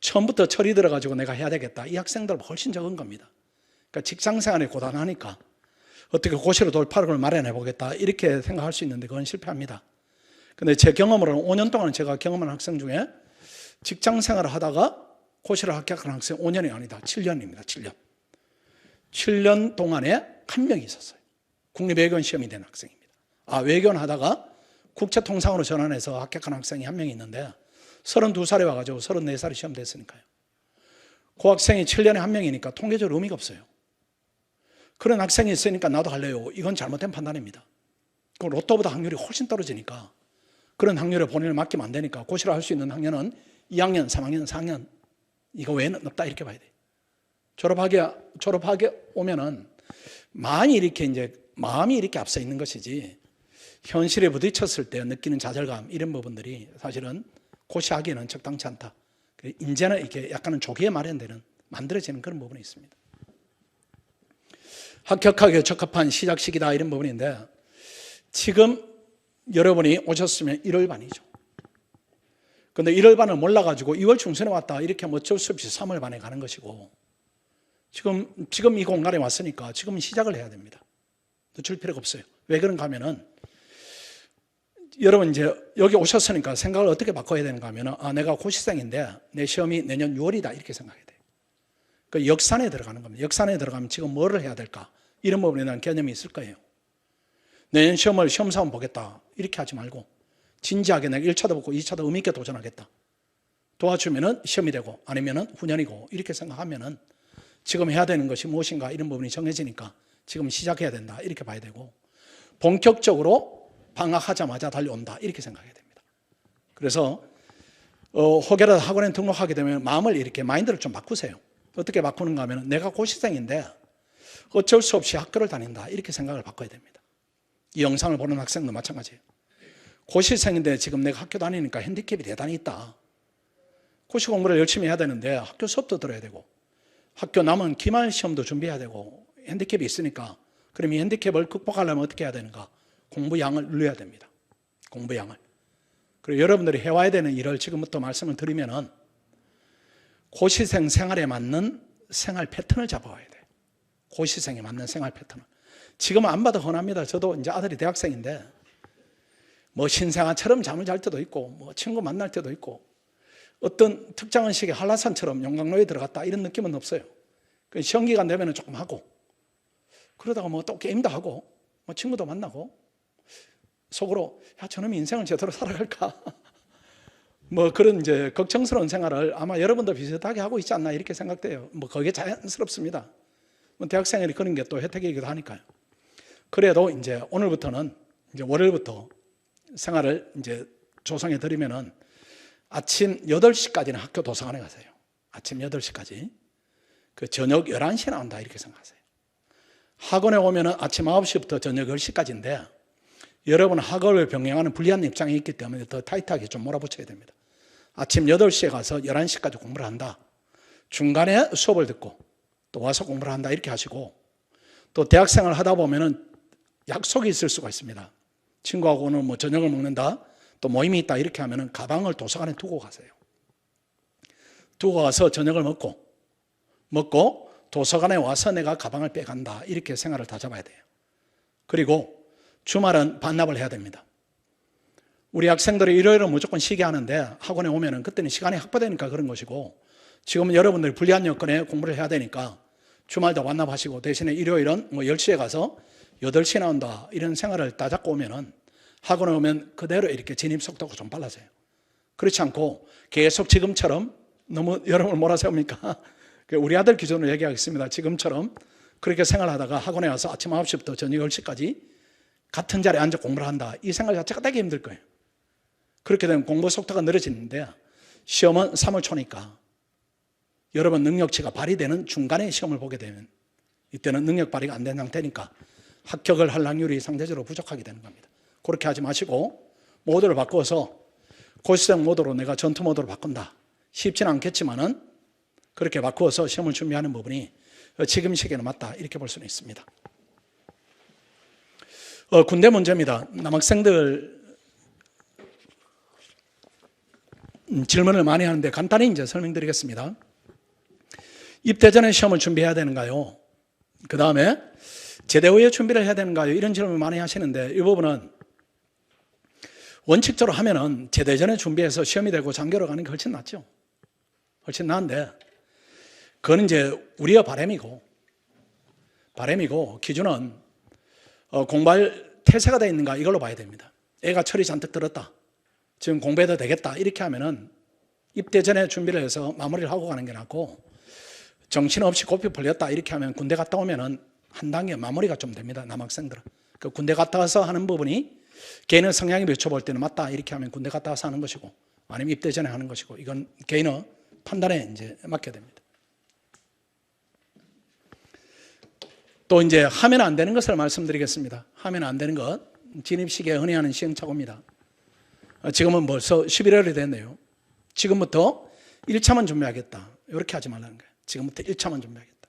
처음부터 철이 들어가지고 내가 해야 되겠다, 이 학생들은 훨씬 적은 겁니다. 그러니까 직장생활이 고단하니까 어떻게 고시로 돌파력을 마련해 보겠다 이렇게 생각할 수 있는데 그건 실패합니다. 근데 제 경험으로는 5년 동안 제가 경험한 학생 중에 직장생활을 하다가 고시를 합격한 학생 5년이 아니다, 7년입니다. 7년 동안에 한 명이 있었어요. 국립외교원 시험이 된 학생입니다. 외교원 하다가 국제통상으로 전환해서 합격한 학생이 한 명이 있는데 32살에 와가지고 34살에 시험 됐으니까요. 그 학생이 7년에 한 명이니까 통계적으로 의미가 없어요. 그런 학생이 있으니까 나도 할래요. 이건 잘못된 판단입니다. 그 로또보다 확률이 훨씬 떨어지니까 그런 확률에 본인을 맡기면 안 되니까 고시를 할 수 있는 학년은 2학년, 3학년, 4학년 이거 외에는 없다 이렇게 봐야 돼요. 졸업하게 오면은 마음이 이렇게 앞서 있는 것이지 현실에 부딪혔을 때 느끼는 좌절감 이런 부분들이 사실은 고시하기에는 적당치 않다. 이제는 이렇게 약간은 조기에 만들어지는 그런 부분이 있습니다. 합격하기에 적합한 시작 시기다 이런 부분인데 지금 여러분이 오셨으면 1월 반이죠. 그런데 1월 반을 몰라가지고 2월 중순에 왔다 이렇게 하면 어쩔 수 없이 3월 반에 가는 것이고 지금 이 공간에 왔으니까 지금은 시작을 해야 됩니다. 늦출 필요가 없어요. 왜 그런가 하면은 여러분 이제 여기 오셨으니까 생각을 어떻게 바꿔야 되는가 하면은 내가 고시생인데 내 시험이 내년 6월이다 이렇게 생각해야 돼요. 그 역산에 들어가는 겁니다. 역산에 들어가면 지금 뭐를 해야 될까 이런 부분에 대한 개념이 있을 거예요. 내년 시험을 시험사원 보겠다 이렇게 하지 말고 진지하게 내가 1차도 보고 2차도 의미 있게 도전하겠다. 도와주면은 시험이 되고 아니면은 후년이고 이렇게 생각하면은 지금 해야 되는 것이 무엇인가 이런 부분이 정해지니까 지금 시작해야 된다 이렇게 봐야 되고 본격적으로 방학하자마자 달려온다 이렇게 생각해야 됩니다. 그래서 혹여라도 학원에 등록하게 되면 마인드를 좀 바꾸세요. 어떻게 바꾸는가 하면 내가 고시생인데 어쩔 수 없이 학교를 다닌다 이렇게 생각을 바꿔야 됩니다. 이 영상을 보는 학생도 마찬가지예요. 고시생인데 지금 내가 학교 다니니까 핸디캡이 대단히 있다. 고시 공부를 열심히 해야 되는데 학교 수업도 들어야 되고 학교 남은 기말 시험도 준비해야 되고 핸디캡이 있으니까 그럼 이 핸디캡을 극복하려면 어떻게 해야 되는가? 공부량을 늘려야 됩니다. 공부량을. 그리고 여러분들이 해와야 되는 일을 지금부터 말씀을 드리면은 고시생 생활에 맞는 생활 패턴을 잡아와야 돼요. 고시생에 맞는 생활 패턴을. 지금은 안 봐도 흔합니다. 저도 이제 아들이 대학생인데 뭐 신생아처럼 잠을 잘 때도 있고 뭐 친구 만날 때도 있고 어떤 특정한 시기에 한라산처럼 용광로에 들어갔다 이런 느낌은 없어요. 시험 기간 되면 조금 하고 그러다가 뭐 또 게임도 하고 뭐 친구도 만나고 속으로 저놈이 인생을 제대로 살아갈까 뭐 그런 이제 걱정스러운 생활을 아마 여러분도 비슷하게 하고 있지 않나 이렇게 생각돼요. 뭐 그게 자연스럽습니다. 뭐 대학생들이 그런 게 또 혜택이기도 하니까요. 그래도 이제 오늘부터는 이제 월요일부터 생활을 이제 조성해 드리면은 아침 8시까지는 학교 도서관에 가세요. 아침 8시까지. 그 저녁 11시에 나온다 이렇게 생각하세요. 학원에 오면은 아침 9시부터 저녁 10시까지인데 여러분 학업을 병행하는 불리한 입장에 있기 때문에 더 타이트하게 좀 몰아붙여야 됩니다. 아침 8시에 가서 11시까지 공부를 한다. 중간에 수업을 듣고 또 와서 공부를 한다 이렇게 하시고 또 대학생활 하다 보면은 약속이 있을 수가 있습니다. 친구하고 오늘 뭐 저녁을 먹는다, 또 모임이 있다 이렇게 하면은 가방을 도서관에 두고 가세요. 두고 가서 저녁을 먹고 도서관에 와서 내가 가방을 빼간다 이렇게 생활을 다 잡아야 돼요. 그리고 주말은 반납을 해야 됩니다. 우리 학생들이 일요일은 무조건 쉬게 하는데 학원에 오면은 그때는 시간이 확보되니까 그런 것이고, 지금은 여러분들이 불리한 여건에 공부를 해야 되니까 주말도 반납하시고 대신에 일요일은 뭐 10시에 가서 8시에 나온다 이런 생활을 다 잡고 오면은 학원에 오면 그대로 이렇게 진입 속도가 좀 빨라져요. 그렇지 않고 계속 지금처럼 너무 여러분을 몰아세웁니까? 우리 아들 기준으로 얘기하겠습니다. 지금처럼 그렇게 생활하다가 학원에 와서 아침 9시부터 저녁 10시까지 같은 자리에 앉아 공부를 한다, 이 생각 자체가 되게 힘들 거예요. 그렇게 되면 공부 속도가 늘어지는데, 시험은 3월 초니까 여러분 능력치가 발휘되는 중간에 시험을 보게 되면 이때는 능력 발휘가 안 된 상태니까 합격을 할 확률이 상대적으로 부족하게 되는 겁니다. 그렇게 하지 마시고 모드를 바꿔서 고시생 모드로 내가 전투 모드로 바꾼다. 쉽지는 않겠지만은 그렇게 바꾸어서 시험을 준비하는 부분이 지금 시기에는 맞다 이렇게 볼 수는 있습니다. 군대 문제입니다. 남학생들 질문을 많이 하는데 간단히 이제 설명드리겠습니다. 입대 전에 시험을 준비해야 되는가요? 그 다음에 제대 후에 준비를 해야 되는가요? 이런 질문을 많이 하시는데, 이 부분은 원칙적으로 하면은 제대 전에 준비해서 시험이 되고 장교로 가는 게 훨씬 낫죠. 훨씬 나은데, 그건 이제 우리의 바람이고 기준은 공부할 태세가 되어 있는가 이걸로 봐야 됩니다. 애가 철이 잔뜩 들었다, 지금 공부해도 되겠다 이렇게 하면은 입대 전에 준비를 해서 마무리를 하고 가는 게 낫고, 정신없이 고삐 풀렸다 이렇게 하면 군대 갔다 오면은 한 단계 마무리가 좀 됩니다. 남학생들은 그 군대 갔다 와서 하는 부분이 개인의 성향이 비춰볼 때는 맞다 이렇게 하면 군대 갔다 와서 하는 것이고, 아니면 입대 전에 하는 것이고, 이건 개인의 판단에 이제 맡겨야 됩니다. 또 이제 하면 안 되는 것을 말씀드리겠습니다. 하면 안 되는 것, 진입 시기에 흔히 하는 시행착오입니다. 지금은 벌써 11월이 됐네요. 지금부터 1차만 준비하겠다 이렇게 하지 말라는 거예요. 지금부터 1차만 준비하겠다.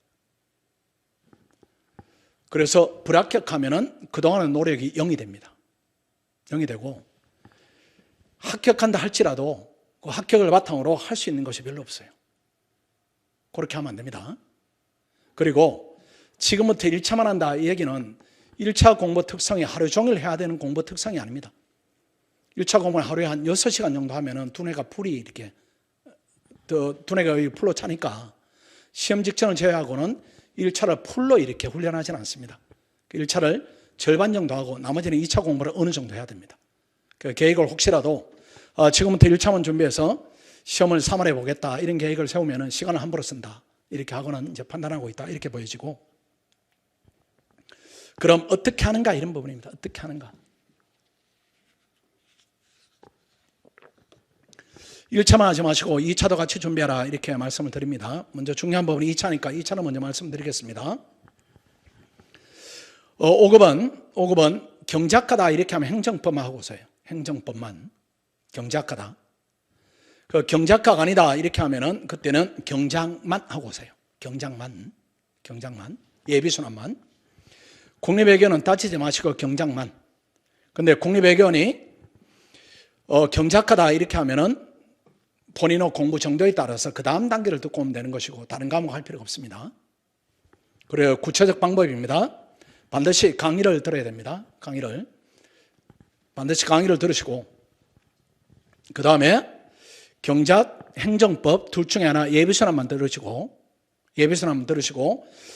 그래서 불합격하면은 그동안의 노력이 0이 됩니다. 0이 되고, 합격한다 할지라도 그 합격을 바탕으로 할 수 있는 것이 별로 없어요. 그렇게 하면 안 됩니다. 그리고 지금부터 1차만 한다 이 얘기는 1차 공부 특성이 하루 종일 해야 되는 공부 특성이 아닙니다. 1차 공부를 하루에 한 6시간 정도 하면은 두뇌가 풀이 이렇게, 두뇌가 풀로 차니까 시험 직전을 제외하고는 1차를 풀로 이렇게 훈련하지는 않습니다. 1차를 절반 정도 하고 나머지는 2차 공부를 어느 정도 해야 됩니다. 그 계획을 혹시라도 지금부터 1차만 준비해서 시험을 3월에 보겠다 이런 계획을 세우면 시간을 함부로 쓴다 이렇게 하고는 이제 판단하고 있다 이렇게 보여지고, 그럼 어떻게 하는가 이런 부분입니다. 어떻게 하는가. 1차만 하지 마시고 2차도 같이 준비하라 이렇게 말씀을 드립니다. 먼저 중요한 부분이 2차니까 2차는 먼저 말씀드리겠습니다. 5급은 경제학과다 이렇게 하면 행정법만 하고 오세요. 행정법만. 경제학과다. 그 경제학과가 아니다 이렇게 하면은 그때는 경장만 하고 오세요. 경장만. 예비순환만. 국립외교는 따지지 마시고 경장만. 근데 국립외교원이 경제학과다 이렇게 하면은 본인의 공부 정도에 따라서 그 다음 단계를 듣고 오면 되는 것이고, 다른 과목 할 필요가 없습니다. 그래요. 구체적 방법입니다. 반드시 강의를 들어야 됩니다. 반드시 강의를 들으시고, 그 다음에 경제학, 행정법 둘 중에 하나 예비순환만 들으시고,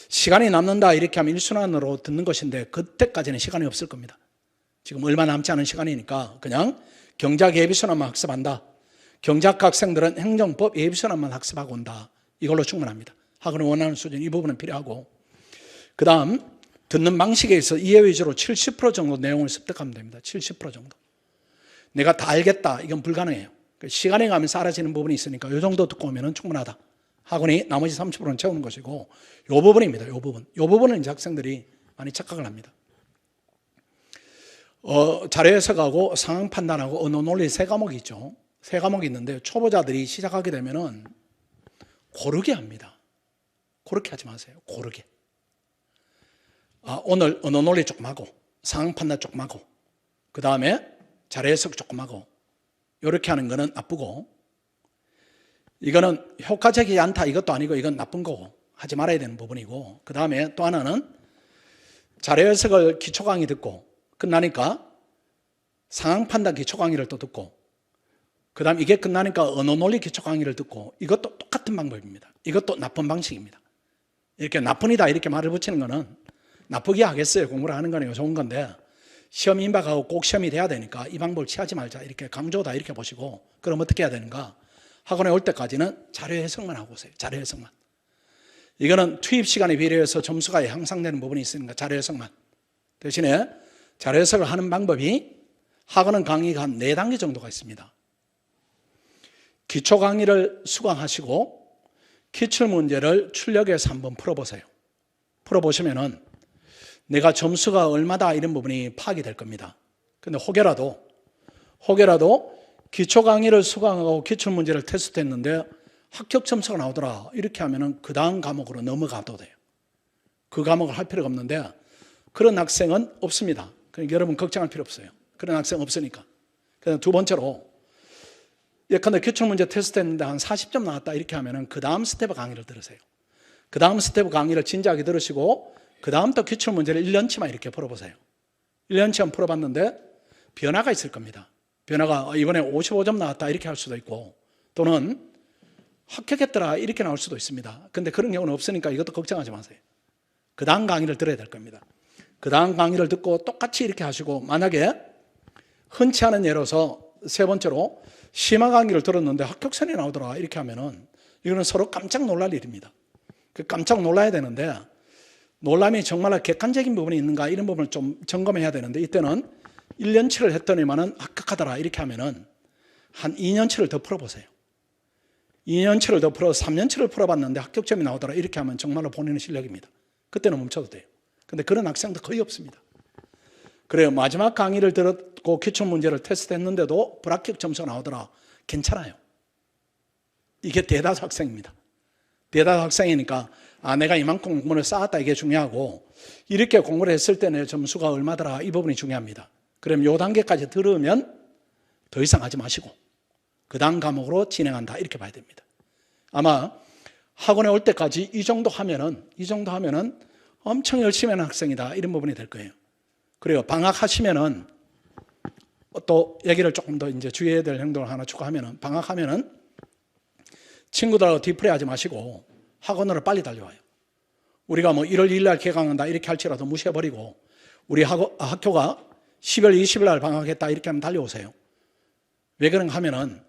시간이 남는다 이렇게 하면 1순환으로 듣는 것인데 그때까지는 시간이 없을 겁니다. 지금 얼마 남지 않은 시간이니까 그냥 경제학 예비순환만 학습한다. 경제학과 학생들은 행정법 예비순환만 학습하고 온다. 이걸로 충분합니다. 학원을 원하는 수준 이 부분은 필요하고, 그 다음 듣는 방식에 있어서 이해 위주로 70% 정도 내용을 습득하면 됩니다. 70% 정도. 내가 다 알겠다 이건 불가능해요. 시간이 가면 사라지는 부분이 있으니까 이 정도 듣고 오면 충분하다. 학원이 나머지 30%는 채우는 것이고, 이 부분입니다. 이 부분은 이제 학생들이 많이 착각을 합니다. 자료 해석하고 상황 판단하고 언어 논리 3과목이 있죠. 3과목이 있는데 초보자들이 시작하게 되면은 고르게 합니다. 그렇게 하지 마세요. 고르게. 오늘 언어 논리 조금 하고 상황 판단 조금 하고 그 다음에 자료 해석 조금 하고 이렇게 하는 거는 나쁘고, 이거는 효과적이지 않다 이것도 아니고 이건 나쁜 거고 하지 말아야 되는 부분이고, 그 다음에 또 하나는 자료 해석을 기초 강의 듣고 끝나니까 상황 판단 기초 강의를 또 듣고, 그 다음 이게 끝나니까 언어 논리 기초 강의를 듣고, 이것도 똑같은 방법입니다. 이것도 나쁜 방식입니다. 이렇게 나쁜이다 이렇게 말을 붙이는 거는 나쁘게 하겠어요. 공부를 하는 거는 좋은 건데, 시험 임박하고 꼭 시험이 돼야 되니까 이 방법을 취하지 말자 이렇게 강조다 이렇게 보시고, 그럼 어떻게 해야 되는가? 학원에 올 때까지는 자료 해석만 하고 오세요. 자료 해석만. 이거는 투입 시간에 비례해서 점수가 향상되는 부분이 있으니까 자료 해석만. 대신에 자료 해석을 하는 방법이 학원은 강의가 한 4단계 정도가 있습니다. 기초 강의를 수강하시고 기출문제를 출력해서 한번 풀어보세요. 풀어보시면은 내가 점수가 얼마다 이런 부분이 파악이 될 겁니다. 근데 혹여라도 기초 강의를 수강하고 기출문제를 테스트했는데 합격 점수가 나오더라 이렇게 하면은 그 다음 과목으로 넘어가도 돼요. 그 과목을 할 필요가 없는데 그런 학생은 없습니다. 그러니까 여러분 걱정할 필요 없어요. 그런 학생 없으니까. 그래서 두 번째로 예컨대 기출문제 테스트했는데 한 40점 나왔다 이렇게 하면은 그 다음 스텝 강의를 들으세요. 그 다음 스텝 강의를 진지하게 들으시고 그 다음 또 기출문제를 1년치만 이렇게 풀어보세요. 1년치만 풀어봤는데 변화가 있을 겁니다. 변화가 이번에 55점 나왔다 이렇게 할 수도 있고, 또는 합격했더라 이렇게 나올 수도 있습니다. 근데 그런 경우는 없으니까 이것도 걱정하지 마세요. 그 다음 강의를 들어야 될 겁니다. 그 다음 강의를 듣고 똑같이 이렇게 하시고, 만약에 흔치 않은 예로서 세 번째로 심화 강의를 들었는데 합격선이 나오더라 이렇게 하면은 이거는 서로 깜짝 놀랄 일입니다. 깜짝 놀라야 되는데 놀람이 정말 객관적인 부분이 있는가 이런 부분을 좀 점검해야 되는데, 이때는 1년치를 했더니만은 합격하더라 이렇게 하면은 한 2년치를 더 풀어보세요. 2년치를 더 풀어서 3년치를 풀어봤는데 합격점이 나오더라 이렇게 하면 정말로 본인의 실력입니다. 그때는 멈춰도 돼요. 근데 그런 학생도 거의 없습니다. 그래요. 마지막 강의를 들었고 기출문제를 테스트했는데도 불합격 점수가 나오더라. 괜찮아요. 이게 대다수 학생입니다. 대다수 학생이니까 내가 이만큼 공부를 쌓았다 이게 중요하고, 이렇게 공부를 했을 때 내 점수가 얼마더라 이 부분이 중요합니다. 그럼 이 단계까지 들으면 더 이상 하지 마시고 그 다음 과목으로 진행한다 이렇게 봐야 됩니다. 아마 학원에 올 때까지 이 정도 하면은 엄청 열심히 하는 학생이다 이런 부분이 될 거예요. 그래요. 방학하시면은 또 얘기를 조금 더 이제 주의해야 될 행동을 하나 추가하면은, 방학하면은 친구들하고 뒤풀이 하지 마시고 학원으로 빨리 달려와요. 우리가 뭐 1월 2일 날 개강한다 이렇게 할지라도 무시해버리고 우리 학교가 10월 20일 날 방학했다 이렇게 하면 달려오세요. 왜 그런가 하면은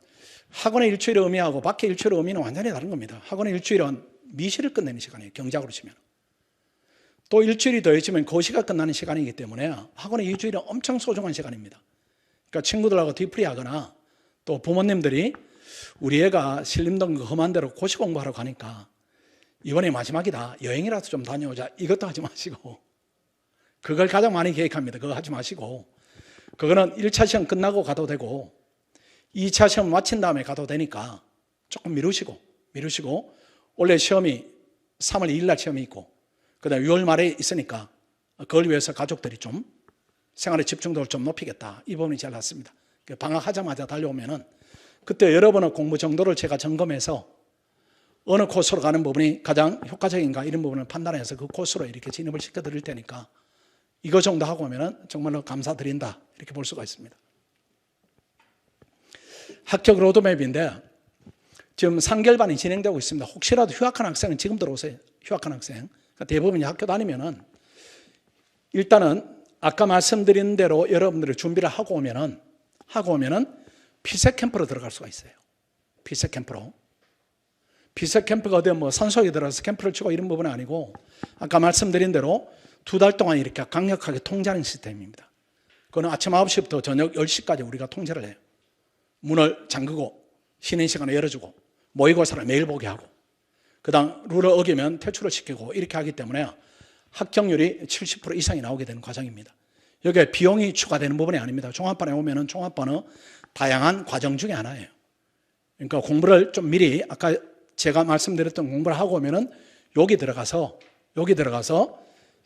학원의 일주일의 의미하고 밖의 일주일의 의미는 완전히 다른 겁니다. 학원의 일주일은 미시를 끝내는 시간이에요. 경작으로 치면. 또 일주일이 더해지면 고시가 끝나는 시간이기 때문에 학원의 일주일은 엄청 소중한 시간입니다. 그러니까 친구들하고 뒤풀이 하거나 또 부모님들이 우리 애가 신림동 험한 데로 고시 공부하러 가니까 이번에 마지막이다, 여행이라도 좀 다녀오자, 이것도 하지 마시고, 그걸 가장 많이 계획합니다. 그거 하지 마시고, 그거는 1차 시험 끝나고 가도 되고 2차 시험 마친 다음에 가도 되니까 조금 미루시고 원래 시험이 3월 2일 날 시험이 있고 그 다음에 6월 말에 있으니까 그걸 위해서 가족들이 좀 생활의 집중도를 좀 높이겠다, 이 부분이 제일 낫습니다. 방학하자마자 달려오면은 그때 여러분의 공부 정도를 제가 점검해서 어느 코스로 가는 부분이 가장 효과적인가 이런 부분을 판단해서 그 코스로 이렇게 진입을 시켜드릴 테니까 이거 정도 하고 오면은 정말로 감사드린다 이렇게 볼 수가 있습니다. 합격 로드맵인데 지금 3개월반이 진행되고 있습니다. 혹시라도 휴학한 학생은 지금 들어오세요. 휴학한 학생. 그러니까 대부분이 학교 다니면은 일단은 아까 말씀드린 대로 여러분들이 준비를 하고 오면은 피셋 캠프로 들어갈 수가 있어요. 피셋 캠프로. 피셋 캠프가 어디 뭐 산속에 들어가서 캠프를 치고 이런 부분은 아니고 아까 말씀드린 대로 2달 동안 이렇게 강력하게 통제하는 시스템입니다. 그거는 아침 9시부터 저녁 10시까지 우리가 통제를 해요. 문을 잠그고 쉬는 시간에 열어주고 모의고사를 매일 보게 하고 그 다음 룰을 어기면 퇴출을 시키고 이렇게 하기 때문에 합격률이 70% 이상이 나오게 되는 과정입니다. 여기에 비용이 추가되는 부분이 아닙니다. 종합반에 오면은 종합반은 다양한 과정 중에 하나예요. 그러니까 공부를 좀 미리 아까 제가 말씀드렸던 공부를 하고 오면은 여기 들어가서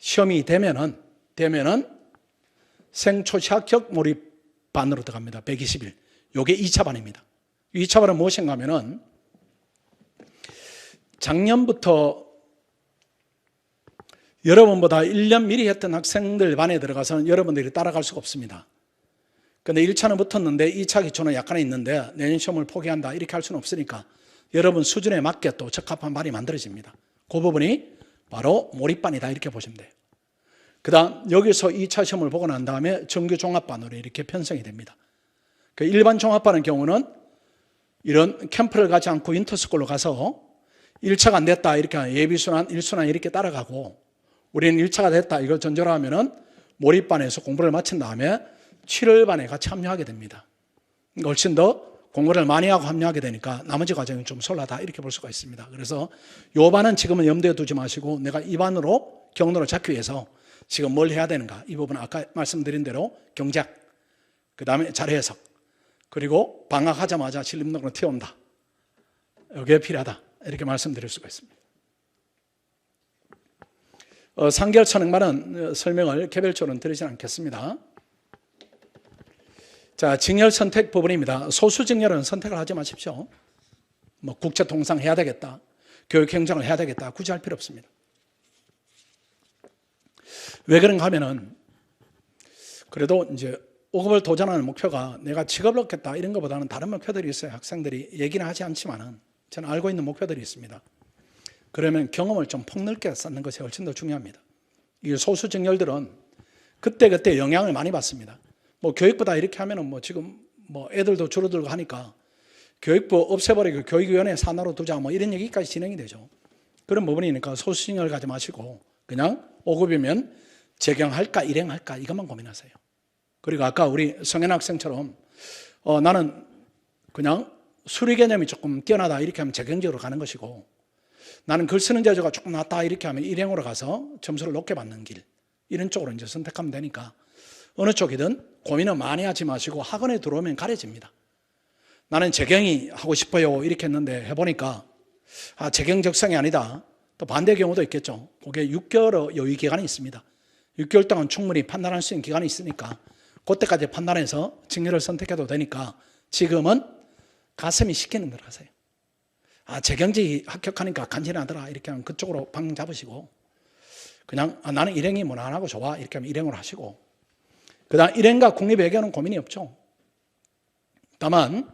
시험이 되면은 생초시 합격 몰입반으로 들어갑니다. 120일. 요게 2차 반입니다. 2차 반은 무엇인가 하면은 작년부터 여러분보다 1년 미리 했던 학생들 반에 들어가서는 여러분들이 따라갈 수가 없습니다. 근데 1차는 붙었는데 2차 기초는 약간은 있는데 내년 시험을 포기한다 이렇게 할 수는 없으니까 여러분 수준에 맞게 또 적합한 반이 만들어집니다. 그 부분이 바로 몰입반이다 이렇게 보시면 돼요. 그 다음 여기서 2차 시험을 보고 난 다음에 정규 종합반으로 이렇게 편성이 됩니다. 그 일반 종합반의 경우는 이런 캠프를 가지 않고 인터스쿨로 가서 1차가 안 됐다 이렇게 예비순환, 1순환 이렇게 따라가고 우리는 1차가 됐다 이걸 전제로 하면은 몰입반에서 공부를 마친 다음에 7월반에 같이 합류하게 됩니다. 훨씬 더 공부를 많이 하고 합류하게 되니까 나머지 과정이 좀 설라다 이렇게 볼 수가 있습니다. 그래서 요 반은 지금은 염두에 두지 마시고 내가 이 반으로 경로를 잡기 위해서 지금 뭘 해야 되는가 이 부분은 아까 말씀드린 대로 경작, 그 다음에 자료해석, 그리고 방학하자마자 진립록으로 튀어온다. 이게 필요하다 이렇게 말씀드릴 수가 있습니다. 3개월 선행반은 설명을 개별적으로는 드리지는 않겠습니다. 자, 직렬 선택 부분입니다. 소수 직렬은 선택을 하지 마십시오. 뭐 국제 통상 해야 되겠다, 교육 행정을 해야 되겠다 굳이 할 필요 없습니다. 왜 그런가 하면은 그래도 이제 5급을 도전하는 목표가 내가 직업을 얻겠다 이런 것보다는 다른 목표들이 있어요. 학생들이 얘기는 하지 않지만은 저는 알고 있는 목표들이 있습니다. 그러면 경험을 좀 폭넓게 쌓는 것이 훨씬 더 중요합니다. 이 소수 직렬들은 그때 영향을 많이 받습니다. 뭐 교육부다 이렇게 하면은 뭐 지금 뭐 애들도 줄어들고 하니까 교육부 없애버리고 교육위원회 산하로 두자 뭐 이런 얘기까지 진행이 되죠. 그런 부분이니까 소수 직렬 가지 마시고 그냥 5급이면 재경할까 일행할까 이것만 고민하세요. 그리고 아까 우리 성현 학생처럼 나는 그냥 수리 개념이 조금 뛰어나다 이렇게 하면 재경적으로 가는 것이고 나는 글 쓰는 재주가 조금 낫다 이렇게 하면 일행으로 가서 점수를 높게 받는 길 이런 쪽으로 이제 선택하면 되니까 어느 쪽이든 고민을 많이 하지 마시고 학원에 들어오면 가려집니다. 나는 재경이 하고 싶어요 이렇게 했는데 해보니까 재경 적성이 아니다. 또 반대 경우도 있겠죠. 그게 6개월의 여유 기간이 있습니다. 6개월 동안 충분히 판단할 수 있는 기간이 있으니까 그때까지 판단해서 직렬을 선택해도 되니까 지금은 가슴이 시키는 대로 하세요. 재경지 합격하니까 간지나더라 이렇게 하면 그쪽으로 방향 잡으시고 그냥 나는 일행이 무난하고 좋아 이렇게 하면 일행으로 하시고 그 다음 일행과 국립외교는 고민이 없죠. 다만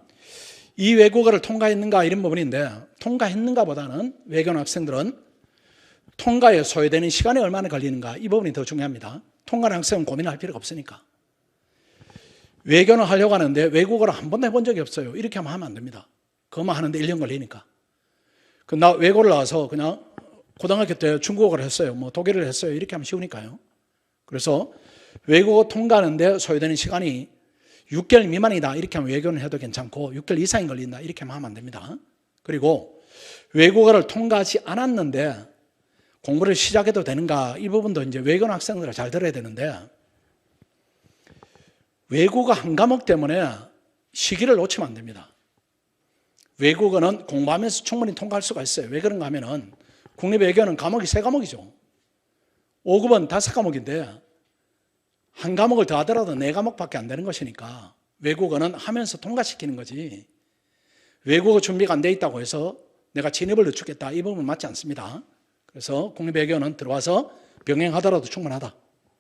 이 외국어를 통과했는가 이런 부분인데 통과했는가 보다는 외교원 학생들은 통과에 소요되는 시간이 얼마나 걸리는가 이 부분이 더 중요합니다. 통과하는 학생은 고민할 필요가 없으니까. 외교는 하려고 하는데 외국어를 한 번도 해본 적이 없어요. 이렇게 하면 안 됩니다. 그것만 하는데 1년 걸리니까. 나 외고를 나와서 그냥 고등학교 때 중국어를 했어요. 뭐 독일을 했어요. 이렇게 하면 쉬우니까요. 그래서 외국어 통과하는데 소요되는 시간이 6개월 미만이다. 이렇게 하면 외교는 해도 괜찮고 6개월 이상이 걸린다. 이렇게 하면 안 됩니다. 그리고 외국어를 통과하지 않았는데 공부를 시작해도 되는가 이 부분도 이제 외교원 학생들은 잘 들어야 되는데 외국어 한 과목 때문에 시기를 놓치면 안 됩니다. 외국어는 공부하면서 충분히 통과할 수가 있어요. 왜 그런가 하면은 국립외교는 과목이 3과목이죠. 5급은 5과목인데 한 과목을 더 하더라도 4과목밖에 안 되는 것이니까 외국어는 하면서 통과시키는 거지 외국어 준비가 안 돼 있다고 해서 내가 진입을 늦추겠다 이 부분은 맞지 않습니다. 그래서 국립외교는 들어와서 병행하더라도 충분하다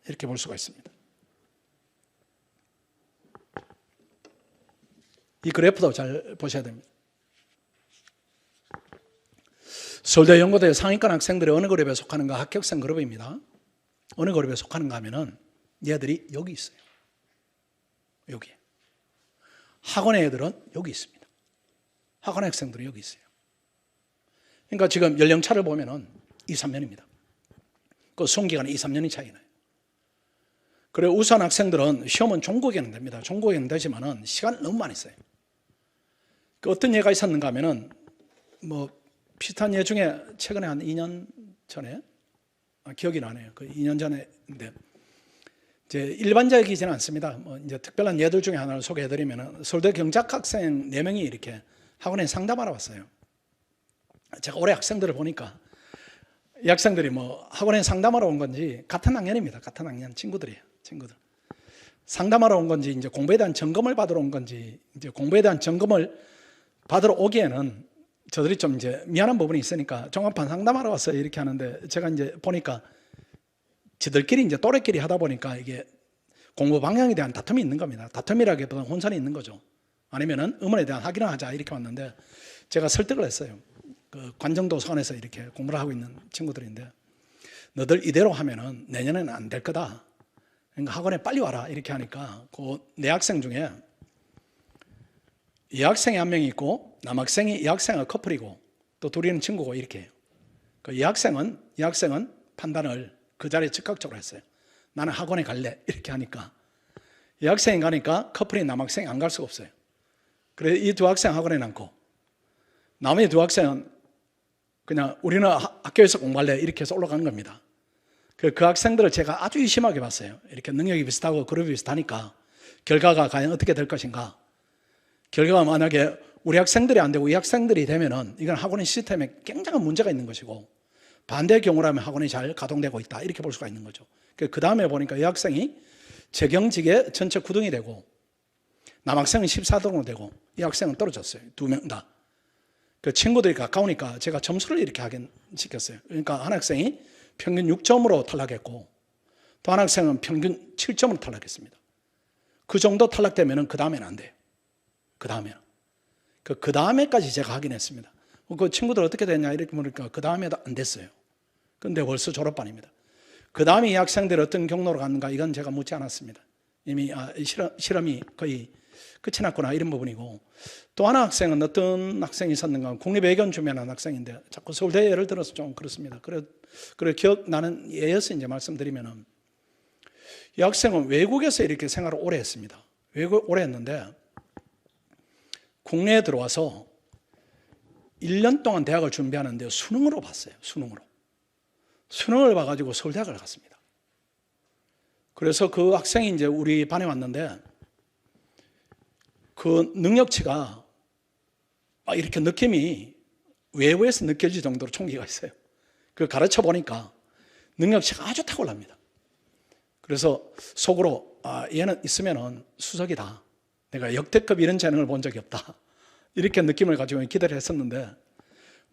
이렇게 볼 수가 있습니다. 이 그래프도 잘 보셔야 됩니다. 서울대 연고대 상위권 학생들이 어느 그룹에 속하는가 합격생 그룹입니다. 어느 그룹에 속하는가 하면은 얘들이 여기 있어요. 여기. 학원의 애들은 여기 있습니다. 학원의 학생들이 여기 있어요. 그러니까 지금 연령차를 보면은 2, 3년입니다. 그 수험기간이 2, 3년이 차이 나요. 그리고 우수한 학생들은 시험은 종국에는 됩니다. 종국에는 되지만은 시간을 너무 많이 써요. 그 어떤 예가 있었는가 하면은 뭐 비슷한 예 중에 최근에 한 2년 전에 기억이 나네요. 그 2년 전에인데 이제 일반적이지는 않습니다. 뭐 이제 특별한 예들 중에 하나를 소개해드리면은 서울대 경작 학생 4명이 이렇게 학원에 상담하러 왔어요. 제가 올해 학생들을 보니까 이 학생들이 뭐 학원에 상담하러 온 건지 같은 학년입니다. 같은 학년 친구들이에요. 친구들. 상담하러 온 건지 이제 공부에 대한 점검을 받으러 온 건지 이제 공부에 대한 점검을 받으러 오기에는 저들이 좀 이제 미안한 부분이 있으니까 종합반 상담하러 왔어요. 이렇게 하는데 제가 이제 보니까 지들끼리 이제 또래끼리 하다 보니까 이게 공부 방향에 대한 다툼이 있는 겁니다. 다툼이라기보다는 혼선이 있는 거죠. 아니면은 음원에 대한 확인을 하자 이렇게 왔는데 제가 설득을 했어요. 그 관정도서관에서 이렇게 공부를 하고 있는 친구들인데 너들 이대로 하면은 내년에는 안 될 거다. 그러니까 학원에 빨리 와라 이렇게 하니까 그 내 학생 중에 이 학생이 한 명이 있고 남학생이 이 학생과 커플이고 또 둘이는 친구고 이렇게 해요. 그 이 학생은 판단을 그 자리에 즉각적으로 했어요. 나는 학원에 갈래 이렇게 하니까 이 학생이 가니까 커플인 남학생이 안 갈 수가 없어요. 그래서 이 두 학생 학원에 남고 나머지 두 학생은 그냥 우리는 학교에서 공부할래 이렇게 해서 올라가는 겁니다. 그 학생들을 제가 아주 유심하게 봤어요. 이렇게 능력이 비슷하고 그룹이 비슷하니까 결과가 과연 어떻게 될 것인가. 결과가 만약에 우리 학생들이 안 되고 이 학생들이 되면은 이건 학원의 시스템에 굉장한 문제가 있는 것이고 반대의 경우라면 학원이 잘 가동되고 있다 이렇게 볼 수가 있는 거죠. 그 다음에 보니까 이 학생이 재경직의 전체 9등이 되고 남학생은 14등으로 되고 이 학생은 떨어졌어요. 두 명 다. 그 친구들이 가까우니까 제가 점수를 이렇게 하긴 시켰어요. 그러니까 한 학생이 평균 6점으로 탈락했고 또 한 학생은 평균 7점으로 탈락했습니다. 그 정도 탈락되면 그 다음에는 안 돼요. 그 다음에는. 그 다음에까지 제가 확인했습니다. 그 친구들 어떻게 됐냐 이렇게 물으니까 그 다음에도 안 됐어요. 근데 벌써 졸업반입니다. 그 다음에 이 학생들이 어떤 경로로 갔는가 이건 제가 묻지 않았습니다. 이미 실험이 거의 끝이 났구나 이런 부분이고 또 하나 학생은 어떤 학생이 있었는가 국립외견 주면한 학생인데 자꾸 서울대 예를 들어서 좀 그렇습니다. 그래 기억나는 예여서 이제 말씀드리면은 이 학생은 외국에서 이렇게 생활을 오래 했습니다. 오래 했는데 국내에 들어와서 1년 동안 대학을 준비하는데 수능으로 봤어요. 수능을 봐가지고 서울대학을 갔습니다. 그래서 그 학생이 이제 우리 반에 왔는데 그 능력치가 이렇게 느낌이 외부에서 느껴질 정도로 총기가 있어요. 그 가르쳐 보니까 능력치가 아주 탁월합니다. 그래서 속으로 얘는 있으면은 수석이다. 내가 역대급 이런 재능을 본 적이 없다. 이렇게 느낌을 가지고 기대를 했었는데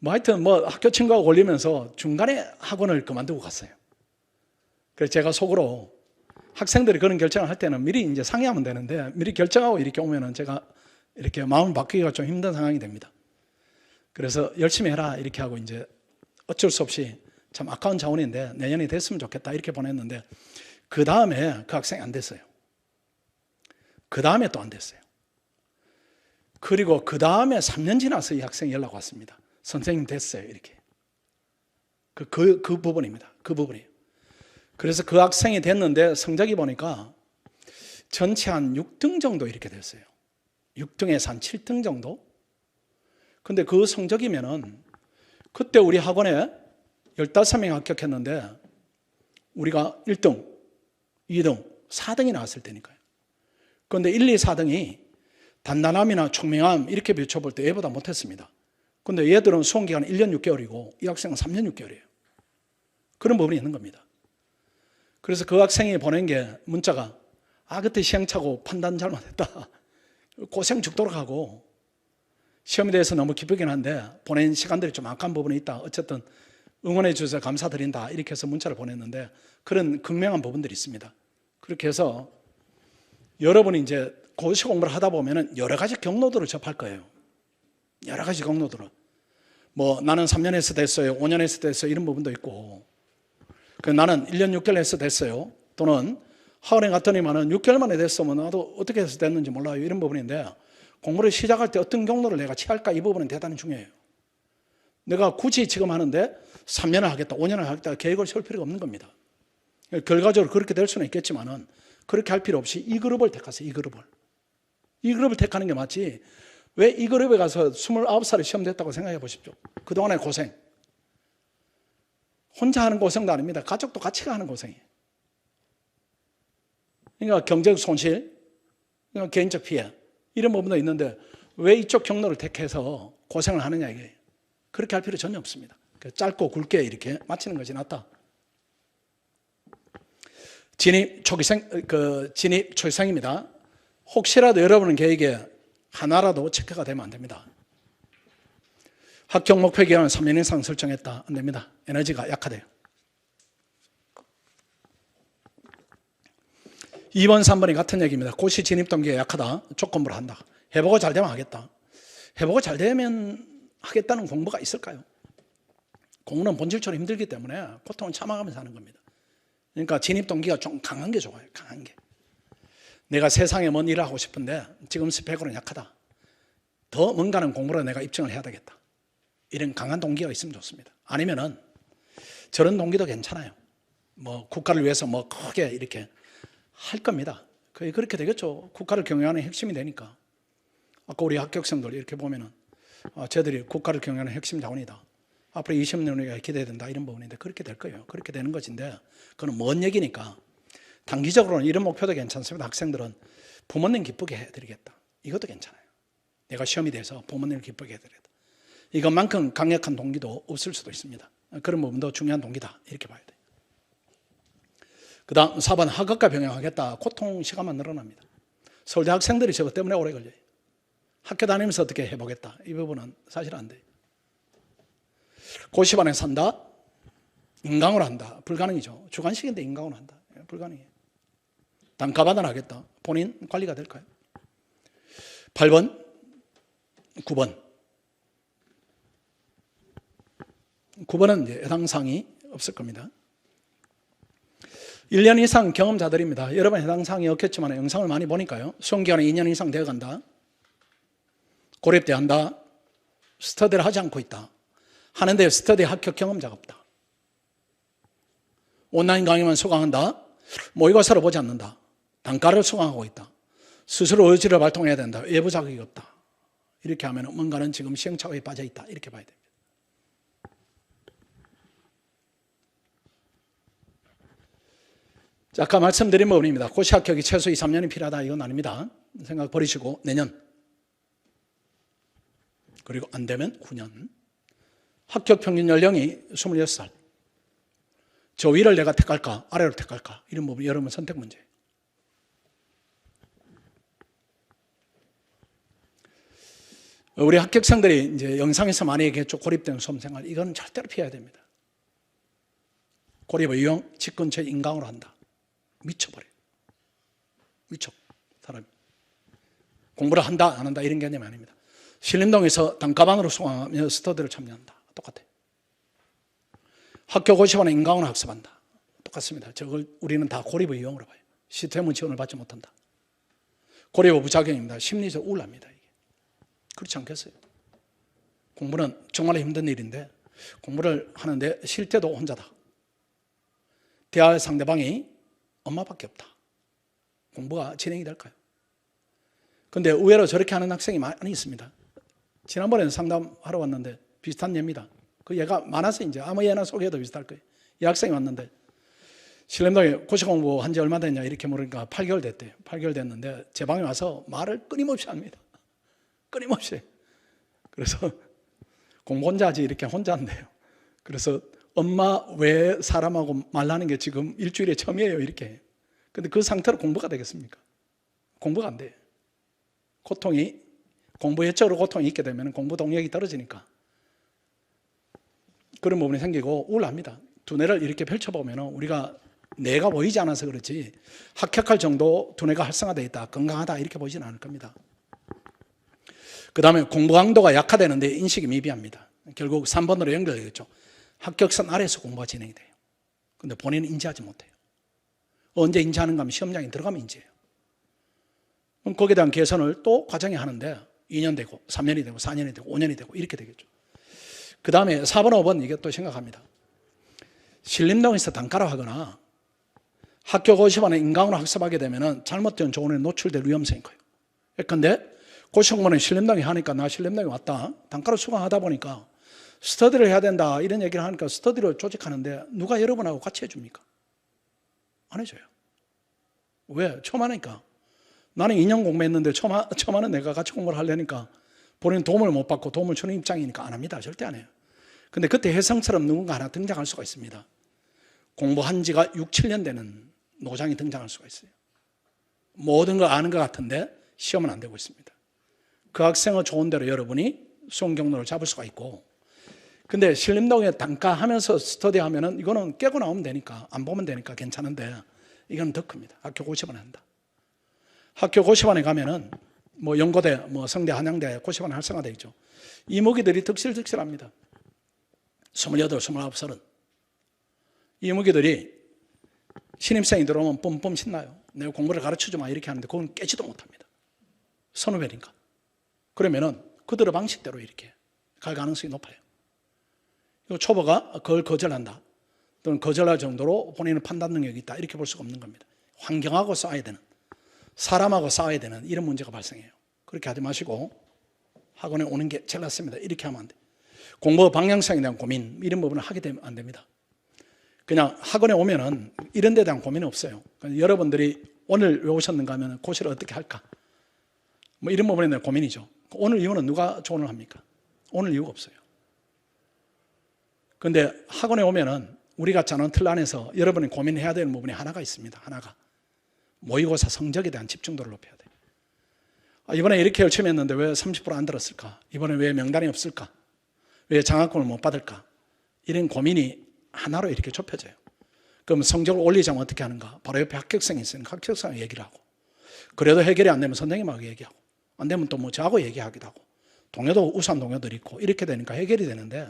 하여튼 학교 친구하고 걸리면서 중간에 학원을 그만두고 갔어요. 그래서 제가 속으로 학생들이 그런 결정을 할 때는 미리 이제 상의하면 되는데 미리 결정하고 이렇게 오면은 제가 이렇게 마음을 바꾸기가 좀 힘든 상황이 됩니다. 그래서 열심히 해라 이렇게 하고 이제 어쩔 수 없이 참 아까운 자원인데 내년에 됐으면 좋겠다 이렇게 보냈는데 그 다음에 그 학생이 안 됐어요. 그 다음에 또 안 됐어요. 그리고 그 다음에 3년 지나서 이 학생이 연락 왔습니다. 선생님 됐어요 이렇게. 그 부분입니다. 그 부분이에요. 그래서 그 학생이 됐는데 성적이 보니까 전체 한 6등 정도 이렇게 됐어요. 6등에서 한 7등 정도? 근데 그 성적이면은 그때 우리 학원에 15명이 합격했는데 우리가 1등, 2등, 4등이 나왔을 때니까요. 그런데 1, 2, 4등이 단단함이나 총명함 이렇게 비춰볼 때 얘보다 못했습니다. 그런데 얘들은 수험기간은 1년 6개월이고 이 학생은 3년 6개월이에요. 그런 부분이 있는 겁니다. 그래서 그 학생이 보낸 게 문자가 그때 시행착오 판단 잘못했다. 고생 죽도록 하고 시험에 대해서 너무 기쁘긴 한데 보낸 시간들이 좀 아까운 부분이 있다. 어쨌든 응원해 주셔서 감사드린다. 이렇게 해서 문자를 보냈는데 그런 극명한 부분들이 있습니다. 그렇게 해서 여러분이 이제 고시 공부를 하다 보면은 여러 가지 경로들을 접할 거예요. 여러 가지 경로들을. 나는 3년 해서 됐어요. 5년 해서 됐어요. 이런 부분도 있고. 나는 1년 6개월 해서 됐어요. 또는 학원에 갔더니만은 6개월 만에 됐으면 나도 어떻게 해서 됐는지 몰라요. 이런 부분인데 공부를 시작할 때 어떤 경로를 내가 취할까 이 부분은 대단히 중요해요. 내가 굳이 지금 하는데 3년을 하겠다, 5년을 하겠다 계획을 세울 필요가 없는 겁니다. 결과적으로 그렇게 될 수는 있겠지만은 그렇게 할 필요 없이 이 그룹을 택하세요. 이 그룹을 택하는 게 맞지. 왜 이 그룹에 가서 29살에 시험 됐다고 생각해 보십시오. 그동안의 고생. 혼자 하는 고생도 아닙니다. 가족도 같이 하는 고생이에요. 그러니까 경제적 손실, 그러니까 개인적 피해 이런 부분도 있는데 왜 이쪽 경로를 택해서 고생을 하느냐 이게 그렇게 할 필요 전혀 없습니다. 짧고 굵게 이렇게 마치는 것이 낫다. 진입 초기생입니다. 혹시라도 여러분은 계획에 하나라도 체크가 되면 안 됩니다. 합격 목표 기간은 3년 이상 설정했다. 안 됩니다. 에너지가 약화돼요. 2번, 3번이 같은 얘기입니다. 고시 진입 동기가 약하다. 조건부로 한다. 해보고 잘 되면 하겠다. 해보고 잘 되면 하겠다는 공부가 있을까요? 공부는 본질적으로 힘들기 때문에 고통은 참아가면서 하는 겁니다. 그러니까 진입 동기가 좀 강한 게 좋아요. 강한 게. 내가 세상에 뭔 일을 하고 싶은데 지금 스펙으로는 약하다. 더 뭔가는 공부로 내가 입증을 해야 되겠다. 이런 강한 동기가 있으면 좋습니다. 아니면은 저런 동기도 괜찮아요. 뭐 국가를 위해서 뭐 크게 이렇게 할 겁니다. 거의 그렇게 되겠죠. 국가를 경영하는 핵심이 되니까. 아까 우리 합격생들 이렇게 보면은 쟤들이 국가를 경영하는 핵심 자원이다. 앞으로 20년 후에 기대된다. 이런 부분인데 그렇게 될 거예요. 그렇게 되는 것인데 그건 먼 얘기니까 단기적으로는 이런 목표도 괜찮습니다. 학생들은 부모님 기쁘게 해드리겠다. 이것도 괜찮아요. 내가 시험이 돼서 부모님을 기쁘게 해드리겠다. 이것만큼 강력한 동기도 없을 수도 있습니다. 그런 부분도 중요한 동기다. 이렇게 봐야 돼요. 그 다음 4번 학업과 병행하겠다. 고통 시간만 늘어납니다. 서울대 학생들이 저것 때문에 오래 걸려요. 학교 다니면서 어떻게 해보겠다. 이 부분은 사실 안 돼요. 고시반에 산다. 인강으로 한다. 불가능이죠. 주관식인데 인강으로 한다. 불가능해요. 단가반을 하겠다. 본인 관리가 될까요? 8번, 9번. 9번은 이제 해당 사항이 없을 겁니다. 1년 이상 경험자들입니다. 여러분 해당 사항이 없겠지만 영상을 많이 보니까요. 수험기간이 2년 이상 되어간다. 고립돼 한다. 스터디를 하지 않고 있다. 하는데 스터디 합격 경험자가 없다. 온라인 강의만 수강한다. 모의고사를 보지 않는다. 단가를 수강하고 있다. 스스로 의지를 발동해야 된다. 외부 자극이 없다. 이렇게 하면 뭔가는 지금 시행착오에 빠져 있다. 이렇게 봐야 됩니다. 자, 아까 말씀드린 부분입니다. 고시 합격이 최소 2, 3년이 필요하다. 이건 아닙니다. 생각 버리시고 내년 그리고 안 되면 9년. 합격 평균 연령이 26살. 저 위를 내가 택할까 아래로 택할까 이런 부분 여러분 선택 문제예요. 우리 합격생들이 이제 영상에서 많이 얘기했죠. 고립된 수험생활. 이건 절대로 피해야 됩니다. 고립의 유형 집 근처에 인강으로 한다. 미쳐버려요. 미쳐. 사람이. 공부를 한다 안 한다 이런 개념이 아닙니다. 신림동에서 단가방으로 수강하며 스터디를 참여한다. 똑같아요. 학교 고시반에 인강으로 학습한다. 똑같습니다. 저걸 우리는 다 고립의 유형으로 봐요. 시스템은 지원을 받지 못한다. 고립의 부작용입니다. 심리적 우울합니다. 이게. 그렇지 않겠어요? 공부는 정말 힘든 일인데 공부를 하는데 쉴 때도 혼자다. 대화의 상대방이 엄마밖에 없다. 공부가 진행이 될까요? 그런데 의외로 저렇게 하는 학생이 많이 있습니다. 지난번에 상담하러 왔는데 비슷한 예입니다. 그 얘가 많아서 이제 아무 예나 소개해도 비슷할 거예요. 이 학생이 왔는데 신림동에 고시 공부 한 지 얼마 됐냐 이렇게 물으니까 8개월 됐대요. 8개월 됐는데 제 방에 와서 말을 끊임없이 합니다. 끊임없이. 그래서 공부 혼자 하지 이렇게 혼자 한대요. 그래서 엄마 외 사람하고 말하는 게 지금 일주일에 처음이에요 이렇게. 근데 그 상태로 공부가 되겠습니까? 공부가 안 돼요. 고통이 공부 외적으로 고통이 있게 되면 공부 동력이 떨어지니까 그런 부분이 생기고 우울합니다. 두뇌를 이렇게 펼쳐보면 우리가 뇌가 보이지 않아서 그렇지 합격할 정도 두뇌가 활성화되어 있다, 건강하다 이렇게 보이지는 않을 겁니다. 그 다음에 공부 강도가 약화되는데 인식이 미비합니다. 결국 3번으로 연결되겠죠. 합격선 아래에서 공부가 진행이 돼요. 근데 본인은 인지하지 못해요. 언제 인지하는가 하면 시험장에 들어가면 인지해요. 그럼 거기에 대한 개선을 또 과정에 하는데 2년 되고 3년이 되고 4년이 되고 5년이 되고 이렇게 되겠죠. 그 다음에 4번, 5번 이게 또 생각합니다. 신림동에서 단가로 하거나 학교 고시반에 인강으로 학습하게 되면 잘못된 조언에 노출될 위험성이 커요. 그런데 고시 공부는 신림동에 하니까 나 신림동에 왔다. 단가로 수강하다 보니까 스터디를 해야 된다 이런 얘기를 하니까 스터디를 조직하는데 누가 여러분하고 같이 해줍니까? 안 해줘요. 왜? 처음 하니까. 나는 2년 공부했는데 처음 하는 내가 같이 공부를 하려니까 본인 도움을 못 받고 도움을 주는 입장이니까 안 합니다. 절대 안 해요. 근데 그때 혜성처럼 누군가 하나 등장할 수가 있습니다. 공부한 지가 6, 7년 되는 노장이 등장할 수가 있어요. 모든 걸 아는 것 같은데 시험은 안 되고 있습니다. 그 학생의 좋은 대로 여러분이 수험 경로를 잡을 수가 있고, 근데 신림동에 단가하면서 스터디하면은 이거는 깨고 나오면 되니까, 안 보면 되니까 괜찮은데, 이건 더 큽니다. 학교 고시반에 한다. 학교 고시반에 가면은 뭐 연고대, 뭐 성대, 한양대 고시반 활성화되어 있죠. 이무기들이 득실득실합니다. 28, 29살은 이 이무기들이 신입생이 들어오면 뿜뿜 신나요. 내가 공부를 가르쳐주마 이렇게 하는데 그건 깨지도 못합니다. 선후배니까. 그러면은 그들의 방식대로 이렇게 갈 가능성이 높아요. 초보가 그걸 거절한다, 또는 거절할 정도로 본인의 판단 능력이 있다, 이렇게 볼 수가 없는 겁니다. 환경하고 싸워야 되는, 사람하고 싸워야 되는 이런 문제가 발생해요. 그렇게 하지 마시고 학원에 오는 게 제일 낫습니다. 이렇게 하면 안 돼요. 공부 방향성에 대한 고민, 이런 부분을 하게 되면 안 됩니다. 그냥 학원에 오면은 이런 데 대한 고민은 없어요. 여러분들이 오늘 왜 오셨는가 하면 고시를 어떻게 할까, 뭐 이런 부분에 대한 고민이죠. 오늘 이유는 누가 조언을 합니까? 오늘 이유가 없어요. 그런데 학원에 오면은 우리가 짜놓은 틀 안에서 여러분이 고민해야 되는 부분이 하나가 있습니다. 하나가 모의고사 성적에 대한 집중도를 높여야 돼요. 이번에 이렇게 열심히 했는데 왜 30% 안 들었을까? 이번에 왜 명단이 없을까? 왜 장학금을 못 받을까? 이런 고민이 하나로 이렇게 좁혀져요. 그럼 성적을 올리자면 어떻게 하는가? 바로 옆에 합격생이 있으니까 합격생하고 얘기를 하고, 그래도 해결이 안 되면 선생님하고 얘기하고, 안 되면 또 뭐 저하고 얘기하기도 하고, 동료도 우수한 동료들이 있고, 이렇게 되니까 해결이 되는데,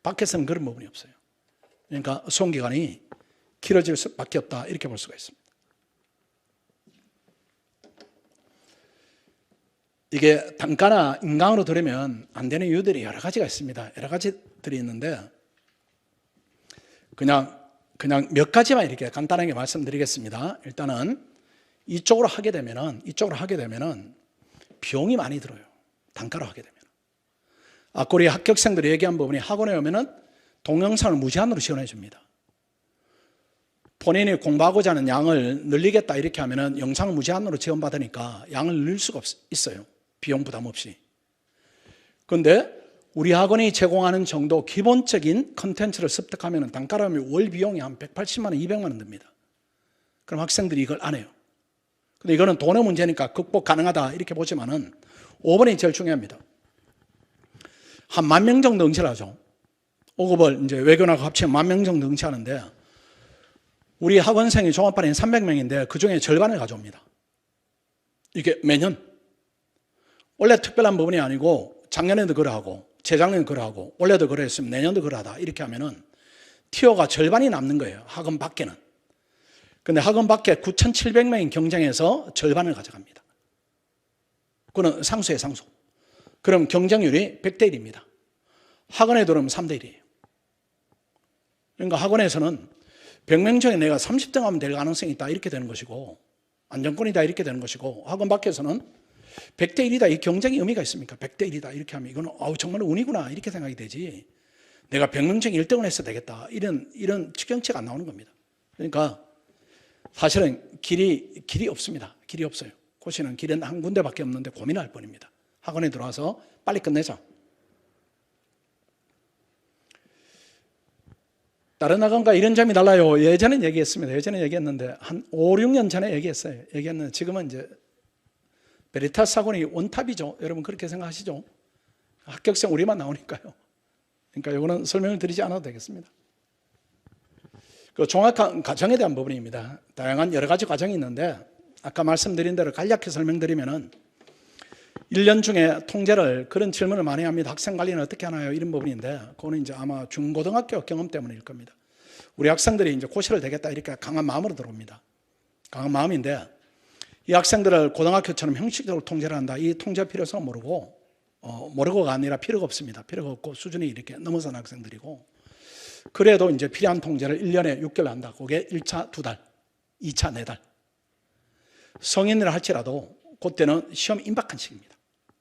밖에서는 그런 부분이 없어요. 그러니까 수험기간이 길어질 수밖에 없다, 이렇게 볼 수가 있습니다. 이게 단가나 인강으로 들으면 안 되는 이유들이 여러 가지가 있습니다. 여러 가지들이 있는데 그냥 몇 가지만 이렇게 간단하게 말씀드리겠습니다. 일단은 이쪽으로 하게 되면은 비용이 많이 들어요. 단가로 하게 되면. 아까 우리 합격생들이 얘기한 부분이, 학원에 오면은 동영상을 무제한으로 지원해 줍니다. 본인이 공부하고자 하는 양을 늘리겠다 이렇게 하면은 영상을 무제한으로 지원받으니까 양을 늘릴 수가 있어요. 비용 부담 없이. 그런데 우리 학원이 제공하는 정도 기본적인 컨텐츠를 습득하면 단가로 하면 월 비용이 한 180만 원, 200만 원 듭니다. 그럼 학생들이 이걸 안 해요. 근데 이거는 돈의 문제니까 극복 가능하다 이렇게 보지만은 5번이 제일 중요합니다. 한 10,000명 정도 응시를 하죠. 5급을 이제 외교나고 합치면 10,000명 정도 응시하는데, 우리 학원생이 종합반이 300명인데 그 중에 절반을 가져옵니다. 이게 매년. 원래 특별한 부분이 아니고 작년에도 그러하고 재작년에도 그러하고 올해도 그랬으면 내년도 그러하다 이렇게 하면은 티어가 절반이 남는 거예요. 학원 밖에는. 근데 학원 밖에 9,700명인 경쟁에서 절반을 가져갑니다. 그건 상수예요, 상수. 그럼 경쟁률이 100대 1입니다. 학원에 들어오면 3대 1이에요. 그러니까 학원에서는 100명 중에 내가 30등 하면 될 가능성이 있다 이렇게 되는 것이고, 안정권이다 이렇게 되는 것이고, 학원 밖에서는 100대 1이다, 이 경쟁의 의미가 있습니까? 100대 1이다 이렇게 하면 이거는 정말 운이구나 이렇게 생각이 되지, 내가 100명 중에 1등을 했어야 되겠다 이런 추경치가 안 나오는 겁니다. 그러니까 사실은 길이 없습니다. 길이 없어요. 고시는 길은 한 군데밖에 없는데 고민할 뿐입니다. 학원에 들어와서 빨리 끝내자. 다른 학원과 이런 점이 달라요. 예전에 얘기했습니다. 예전에 얘기했는데 한 5, 6년 전에 얘기했는데 지금은 이제 베리타스 학원이 원탑이죠. 여러분 그렇게 생각하시죠? 합격생 우리만 나오니까요. 그러니까 이거는 설명을 드리지 않아도 되겠습니다. 그 종합 과정에 대한 부분입니다. 다양한 여러 가지 과정이 있는데 아까 말씀드린 대로 간략히 설명드리면은 1년 중에 통제를, 그런 질문을 많이 합니다. 학생 관리는 어떻게 하나요? 이런 부분인데 그거는 이제 아마 중고등학교 경험 때문일 겁니다. 우리 학생들이 이제 고시를 되겠다 이렇게 강한 마음으로 들어옵니다. 강한 마음인데 이 학생들을 고등학교처럼 형식적으로 통제를 한다, 이 통제 필요성은 모르고가 아니라 필요가 없습니다. 필요가 없고 수준이 이렇게 넘어선 학생들이고, 그래도 이제 필요한 통제를 1년에 6개월 한다. 그게 1차 2달, 2차 4달. 성인을 할지라도 그때는 시험 임박한 시기입니다.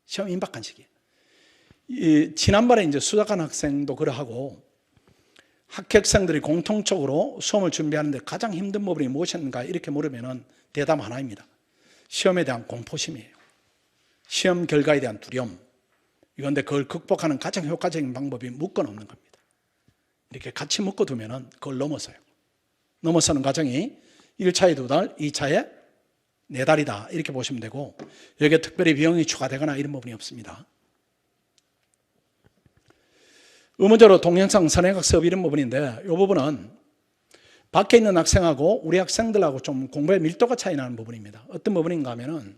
시험 임박한 시기. 지난번에 이제 수석한 학생도 그러하고, 합격생들이 공통적으로 수험을 준비하는데 가장 힘든 부분이 무엇인가 이렇게 물으면은 대답 하나입니다. 시험에 대한 공포심이에요. 시험 결과에 대한 두려움. 이건데 그걸 극복하는 가장 효과적인 방법이 묶어 놓는 겁니다. 이렇게 같이 묶어두면은 그걸 넘어서요. 넘어서는 과정이 1차에 2달, 2차에 4달이다. 이렇게 보시면 되고, 여기에 특별히 비용이 추가되거나 이런 부분이 없습니다. 의무적으로 동영상 선행학 수업 이런 부분인데, 이 부분은 밖에 있는 학생하고 우리 학생들하고 좀 공부의 밀도가 차이 나는 부분입니다. 어떤 부분인가 하면은,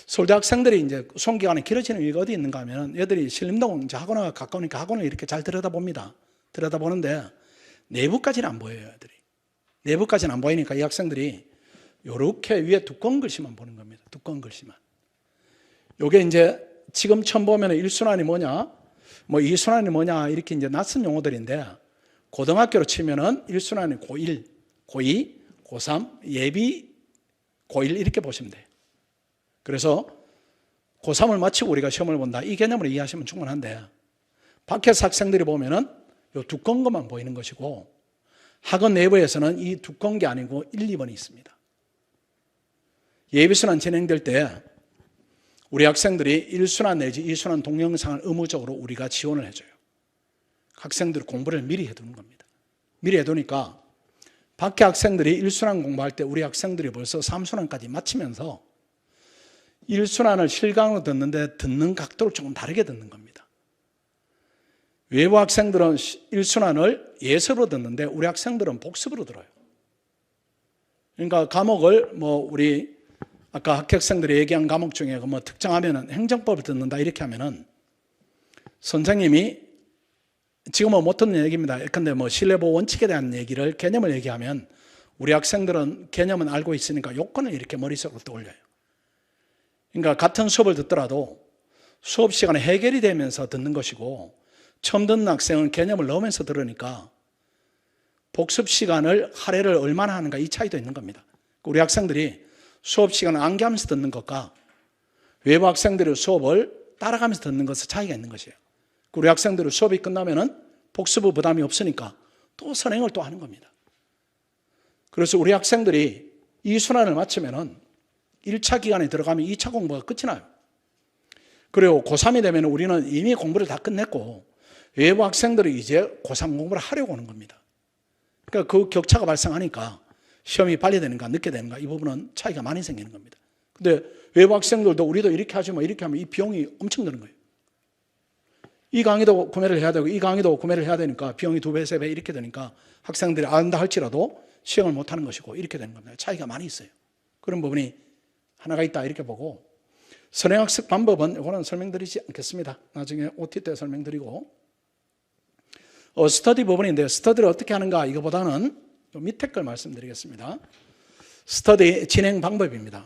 서울대 학생들이 이제 수험 기간이 길어지는 이유가 어디 있는가 하면은, 얘들이 신림동 이제 학원과 가까우니까 학원을 이렇게 잘 들여다봅니다. 들여다보는데, 내부까지는 안 보여요, 애들이. 내부까지는 안 보이니까 이 학생들이 이렇게 위에 두꺼운 글씨만 보는 겁니다. 두꺼운 글씨만. 요게 이제 지금 처음 보면 1순환이 뭐냐, 뭐 2순환이 뭐냐, 이렇게 이제 낯선 용어들인데, 고등학교로 치면은 1순환이 고1, 고2, 고3, 예비 고1 이렇게 보시면 돼요. 그래서 고3을 마치고 우리가 시험을 본다. 이 개념으로 이해하시면 충분한데, 밖에서 학생들이 보면은 요 두꺼운 것만 보이는 것이고, 학원 내부에서는 이 두꺼운 게 아니고 1, 2번이 있습니다. 예비순환 진행될 때 우리 학생들이 1순환 내지 2순환 동영상을 의무적으로 우리가 지원을 해줘요. 학생들이 공부를 미리 해두는 겁니다. 미리 해두니까 밖에 학생들이 1순환 공부할 때 우리 학생들이 벌써 3순환까지 마치면서 1순환을 실강으로 듣는데 듣는 각도를 조금 다르게 듣는 겁니다. 외부 학생들은 1순환을 예습으로 듣는데 우리 학생들은 복습으로 들어요. 그러니까 과목을 우리 아까 학생들이 얘기한 과목 중에 뭐 특정하면은 행정법을 듣는다 이렇게 하면은 선생님이 지금은 못 듣는 얘기입니다. 근데 신뢰보호 원칙에 대한 얘기를 개념을 얘기하면 우리 학생들은 개념은 알고 있으니까 요건을 이렇게 머릿속으로 떠올려요. 그러니까 같은 수업을 듣더라도 수업 시간에 해결이 되면서 듣는 것이고 처음 듣는 학생은 개념을 넣으면서 들으니까 복습 시간을 할애를 얼마나 하는가 이 차이도 있는 겁니다. 우리 학생들이 수업 시간을 암기하면서 듣는 것과 외부 학생들이 수업을 따라가면서 듣는 것은 차이가 있는 것이에요. 우리 학생들은 수업이 끝나면은 복습 부담이 없으니까 또 선행을 또 하는 겁니다. 그래서 우리 학생들이 이 순환을 마치면은 1차 기간에 들어가면 2차 공부가 끝이 나요. 그리고 고3이 되면 우리는 이미 공부를 다 끝냈고 외부 학생들이 이제 고3 공부를 하려고 하는 겁니다. 그러니까 그 격차가 발생하니까 시험이 빨리 되는가 늦게 되는가 이 부분은 차이가 많이 생기는 겁니다. 근데 외부 학생들도 우리도 이렇게 하지 이렇게 하면 이 비용이 엄청 드는 거예요. 이 강의도 구매를 해야 되고 이 강의도 구매를 해야 되니까 비용이 2배, 3배 이렇게 되니까 학생들이 안다 할지라도 시험을 못하는 것이고 이렇게 되는 겁니다. 차이가 많이 있어요. 그런 부분이 하나가 있다 이렇게 보고 선행학습 방법은 이거는 설명드리지 않겠습니다. 나중에 OT 때 설명드리고 스터디 부분인데요. 스터디를 어떻게 하는가 이거보다는 밑에 걸 말씀드리겠습니다. 스터디 진행 방법입니다.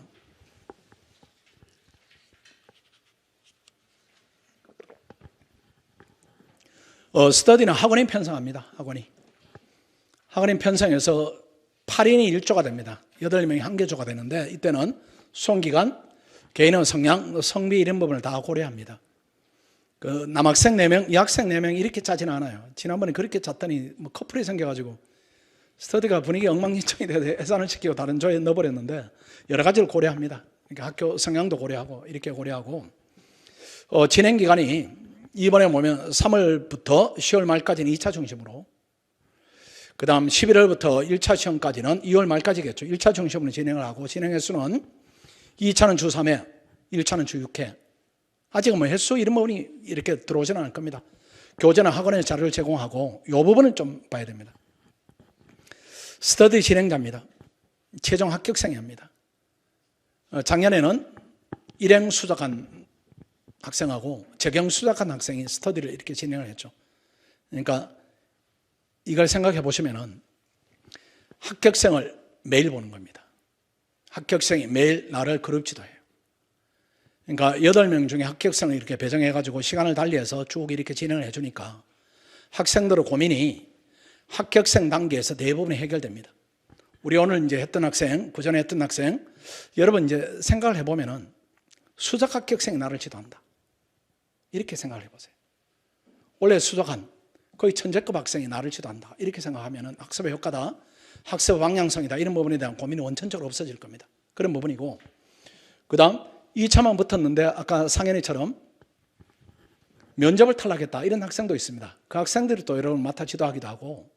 스터디는 학원이 편성합니다. 학원이 편성해서 8인이 1조가 됩니다. 8명이 한 개조가 되는데 이때는 수험기간, 개인의 성향, 성비 이런 부분을 다 고려합니다. 남학생 4명, 여학생 4명 이렇게 짜지는 않아요. 지난번에 그렇게 짰더니 커플이 생겨가지고 스터디가 분위기 엉망진창이 돼서 해산을 시키고 다른 조에 넣어버렸는데 여러 가지를 고려합니다. 그러니까 학교 성향도 고려하고 이렇게 고려하고 진행기간이 이번에 보면 3월부터 10월 말까지는 2차 중심으로 그 다음 11월부터 1차 시험까지는 2월 말까지겠죠. 1차 중심으로 진행을 하고 진행 횟수는 2차는 주 3회, 1차는 주 6회. 아직은 횟수 이런 부분이 이렇게 들어오지는 않을 겁니다. 교재나 학원에 자료를 제공하고 이 부분은 좀 봐야 됩니다. 스터디 진행자입니다. 최종 합격생이 합니다. 작년에는 일행 수작한 학생하고 재경 수작한 학생이 스터디를 이렇게 진행을 했죠. 그러니까 이걸 생각해 보시면은 합격생을 매일 보는 겁니다. 합격생이 매일 나를 그룹지도해요. 그러니까 8명 중에 합격생을 이렇게 배정해가지고 시간을 달리해서 쭉 이렇게 진행을 해주니까 학생들의 고민이 합격생 단계에서 대부분이 해결됩니다. 우리 오늘 이제 했던 학생, 그 전에 했던 학생, 여러분 이제 생각을 해보면은 수작 합격생이 나를 지도한다. 이렇게 생각을 해보세요. 원래 수작한 거의 천재급 학생이 나를 지도한다. 이렇게 생각하면은 학습의 효과다, 학습의 방향성이다. 이런 부분에 대한 고민이 원천적으로 없어질 겁니다. 그런 부분이고, 그 다음 2차만 붙었는데 아까 상현이처럼 면접을 탈락했다 이런 학생도 있습니다. 그 학생들이 또 여러분 맡아 지도하기도 하고,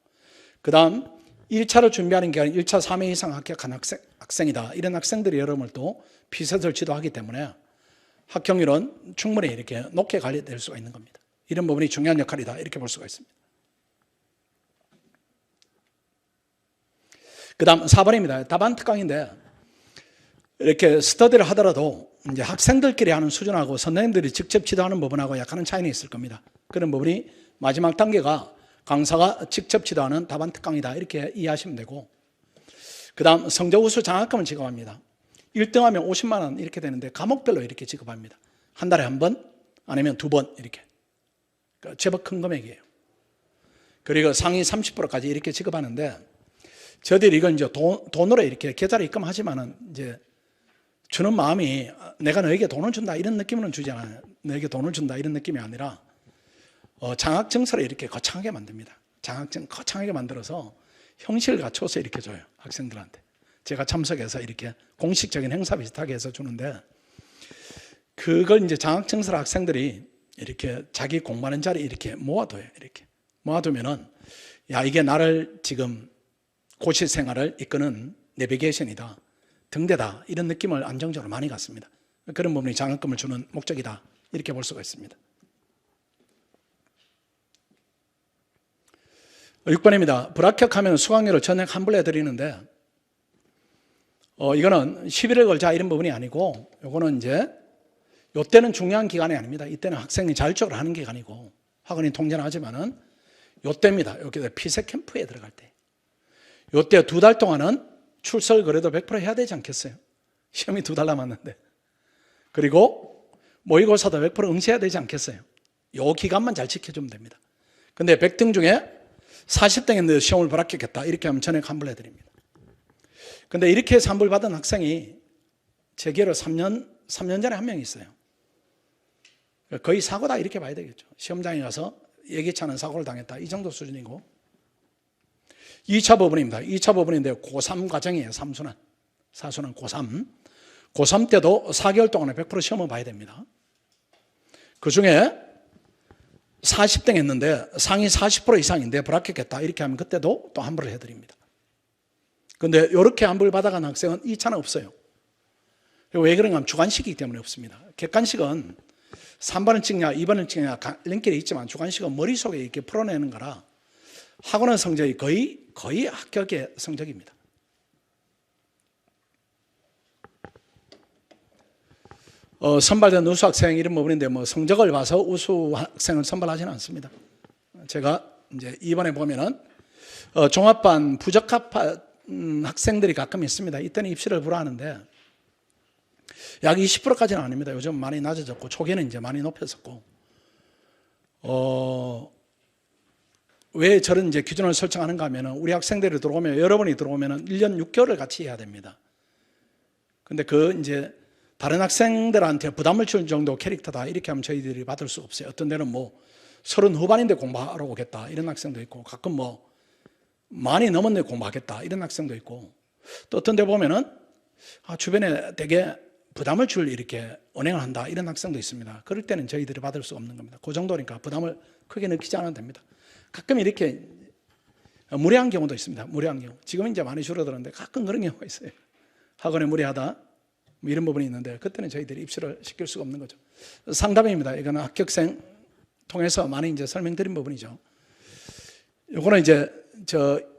그 다음 1차를 준비하는 기간 1차 3회 이상 합격한 학생이다 이런 학생들이 여러분을 또 피셋을 지도하기 때문에 합격률은 충분히 이렇게 높게 관리될 수가 있는 겁니다. 이런 부분이 중요한 역할이다 이렇게 볼 수가 있습니다. 그 다음 4번입니다. 답안 특강인데, 이렇게 스터디를 하더라도 이제 학생들끼리 하는 수준하고 선생님들이 직접 지도하는 부분하고 약간은 차이는 있을 겁니다. 그런 부분이 마지막 단계가 강사가 직접 지도하는 답안 특강이다 이렇게 이해하시면 되고, 그 다음 성적 우수 장학금을 지급합니다. 1등하면 50만 원 이렇게 되는데 과목별로 이렇게 지급합니다. 한 달에 한 번 아니면 2번 이렇게. 그러니까 제법 큰 금액이에요. 그리고 상위 30%까지 이렇게 지급하는데, 저들이 이건 이제 돈으로 이렇게 계좌로 입금하지만은 이제 주는 마음이 내가 너에게 돈을 준다 이런 느낌은 주지 않아요. 너에게 돈을 준다 이런 느낌이 아니라 장학증서를 이렇게 거창하게 만듭니다. 장학증 거창하게 만들어서 형식을 갖춰서 이렇게 줘요. 학생들한테. 제가 참석해서 이렇게 공식적인 행사 비슷하게 해서 주는데, 그걸 이제 장학증서를 학생들이 이렇게 자기 공부하는 자리에 이렇게 모아둬요. 이렇게 모아두면은, 야, 이게 나를 지금 고시 생활을 이끄는 내비게이션이다, 등대다 이런 느낌을 안정적으로 많이 갖습니다. 그런 부분이 장학금을 주는 목적이다 이렇게 볼 수가 있습니다. 6번입니다. 불합격하면 수강료를 전액 환불해 드리는데, 이거는 11월 걸자 이런 부분이 아니고, 요거는 이제 요때는 중요한 기간이 아닙니다. 이때는 학생이 자율적으로 하는 기간이고 학원이 통제는 하지만은 요때입니다. 여기 피세 캠프에 들어갈 때. 요때 2달 동안은 출설 그래도 100% 해야 되지 않겠어요? 시험이 2달 남았는데. 그리고 모의고사도 100% 응시해야 되지 않겠어요? 요 기간만 잘 지켜주면 됩니다. 근데 100등 중에 40등 했는데 시험을 불합격했다 이렇게 하면 전액 환불해 드립니다. 근데 이렇게 해서 환불 받은 학생이 제 기회로 3년 전에 한 명 있어요. 거의 사고다 이렇게 봐야 되겠죠. 시험장에 가서 예기치 않은 사고를 당했다 이 정도 수준이고, 2차 법원입니다. 2차 법원인데 고3 과정이에요. 3순환, 4순환 고3. 고3 때도 4개월 동안에 100% 시험을 봐야 됩니다. 그 중에 40등 했는데 상위 40% 이상인데 불합격했다 이렇게 하면 그때도 또 환불을 해드립니다. 그런데 이렇게 환불 받아간 학생은 2차는 없어요. 왜 그런가 하면 주관식이기 때문에 없습니다. 객관식은 3번을 찍냐 2번을 찍냐 랭길이 있지만, 주관식은 머릿속에 이렇게 풀어내는 거라 학원의 성적이 거의 합격의 성적입니다. 선발된 우수 학생 이런 부분인데, 성적을 봐서 우수 학생을 선발하지는 않습니다. 제가 이제 이번에 보면은 종합반 부적합한 학생들이 가끔 있습니다. 이때는 입시를 불허하는데 약 20%까지는 아닙니다. 요즘 많이 낮아졌고 초기에는 이제 많이 높였었고, 왜 저런 이제 기준을 설정하는가 하면은, 우리 학생들이 들어오면, 여러분이 들어오면은 1년 6개월을 같이 해야 됩니다. 근데 이제 다른 학생들한테 부담을 줄 정도 캐릭터다 이렇게 하면 저희들이 받을 수 없어요. 어떤 데는 30 후반인데 공부하러 오겠다 이런 학생도 있고, 가끔 많이 넘었는데 공부하겠다 이런 학생도 있고, 또 어떤 데 보면은 주변에 되게 부담을 줄 이렇게 언행을 한다 이런 학생도 있습니다. 그럴 때는 저희들이 받을 수 없는 겁니다. 그 정도니까 부담을 크게 느끼지 않아도 됩니다. 가끔 이렇게 무례한 경우도 있습니다. 무례한 경우. 지금 이제 많이 줄어들었는데 가끔 그런 경우가 있어요. 학원에 무례하다 이런 부분이 있는데, 그때는 저희들이 입시를 시킬 수가 없는 거죠. 상담입니다. 이거는 합격생 통해서 많이 이제 설명드린 부분이죠. 이거는 이제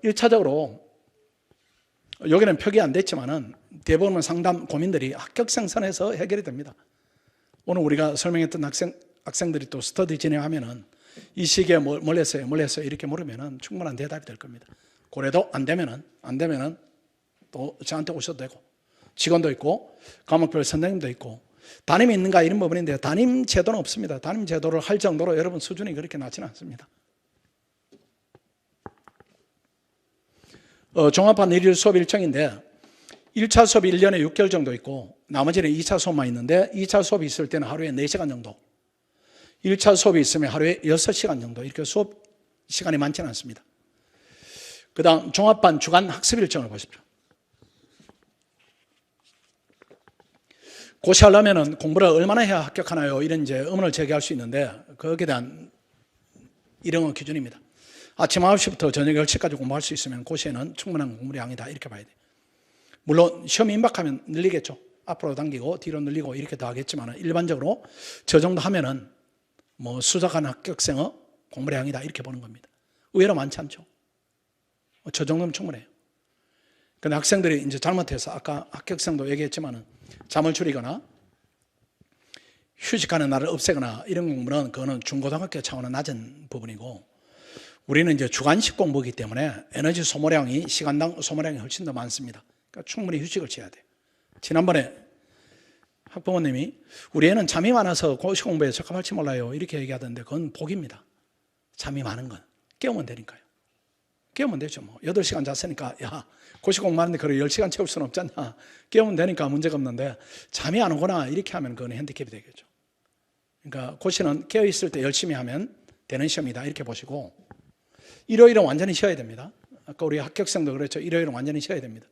1차적으로 여기는 표기 안 됐지만은 대부분 상담 고민들이 합격생 선에서 해결이 됩니다. 오늘 우리가 설명했던 학생들이 또 스터디 진행하면은 이 시기에 뭘 했어요 이렇게 물으면은 충분한 대답이 될 겁니다. 그래도 안 되면은 또 저한테 오셔도 되고, 직원도 있고 과목별 선생님도 있고 담임이 있는가 이런 부분인데, 담임 제도는 없습니다. 담임 제도를 할 정도로 여러분 수준이 그렇게 낮지는 않습니다. 종합반 일일 수업 일정인데 1차 수업이 1년에 6개월 정도 있고, 나머지는 2차 수업만 있는데 2차 수업이 있을 때는 하루에 4시간 정도, 1차 수업이 있으면 하루에 6시간 정도 이렇게 수업 시간이 많지는 않습니다. 그 다음 종합반 주간 학습 일정을 보십시오. 고시하려면 공부를 얼마나 해야 합격하나요? 이런 이제 의문을 제기할 수 있는데 거기에 대한 일용의 기준입니다. 아침 9시부터 저녁 10시까지 공부할 수 있으면 고시에는 충분한 공부량이다 이렇게 봐야 돼요. 물론 시험이 임박하면 늘리겠죠. 앞으로 당기고 뒤로 늘리고 이렇게 더 하겠지만 일반적으로 저 정도 하면은 뭐 수석한 합격생의 공부량이다 이렇게 보는 겁니다. 의외로 많지 않죠. 저 정도면 충분해요. 근데 학생들이 이제 잘못해서 아까 합격생도 얘기했지만은 잠을 줄이거나 휴식하는 날을 없애거나 이런 공부는 그거는 중고등학교 차원의 낮은 부분이고 우리는 이제 주간식 공부이기 때문에 에너지 소모량이 시간당 소모량이 훨씬 더 많습니다. 그러니까 충분히 휴식을 취해야 돼요. 지난번에 학부모님이 우리 애는 잠이 많아서 고시 공부에 적합할지 몰라요 이렇게 얘기하던데 그건 복입니다. 잠이 많은 건 깨우면 되니까요. 깨우면 되죠. 뭐 8시간 잤으니까 야 고시 공부하는데 그걸 10시간 채울 수는 없잖아. 깨우면 되니까 문제가 없는데 잠이 안 오거나 이렇게 하면 그건 핸디캡이 되겠죠. 그러니까 고시는 깨어있을 때 열심히 하면 되는 시험이다 이렇게 보시고 일요일은 완전히 쉬어야 됩니다. 아까 우리 합격생도 그랬죠. 일요일은 완전히 쉬어야 됩니다.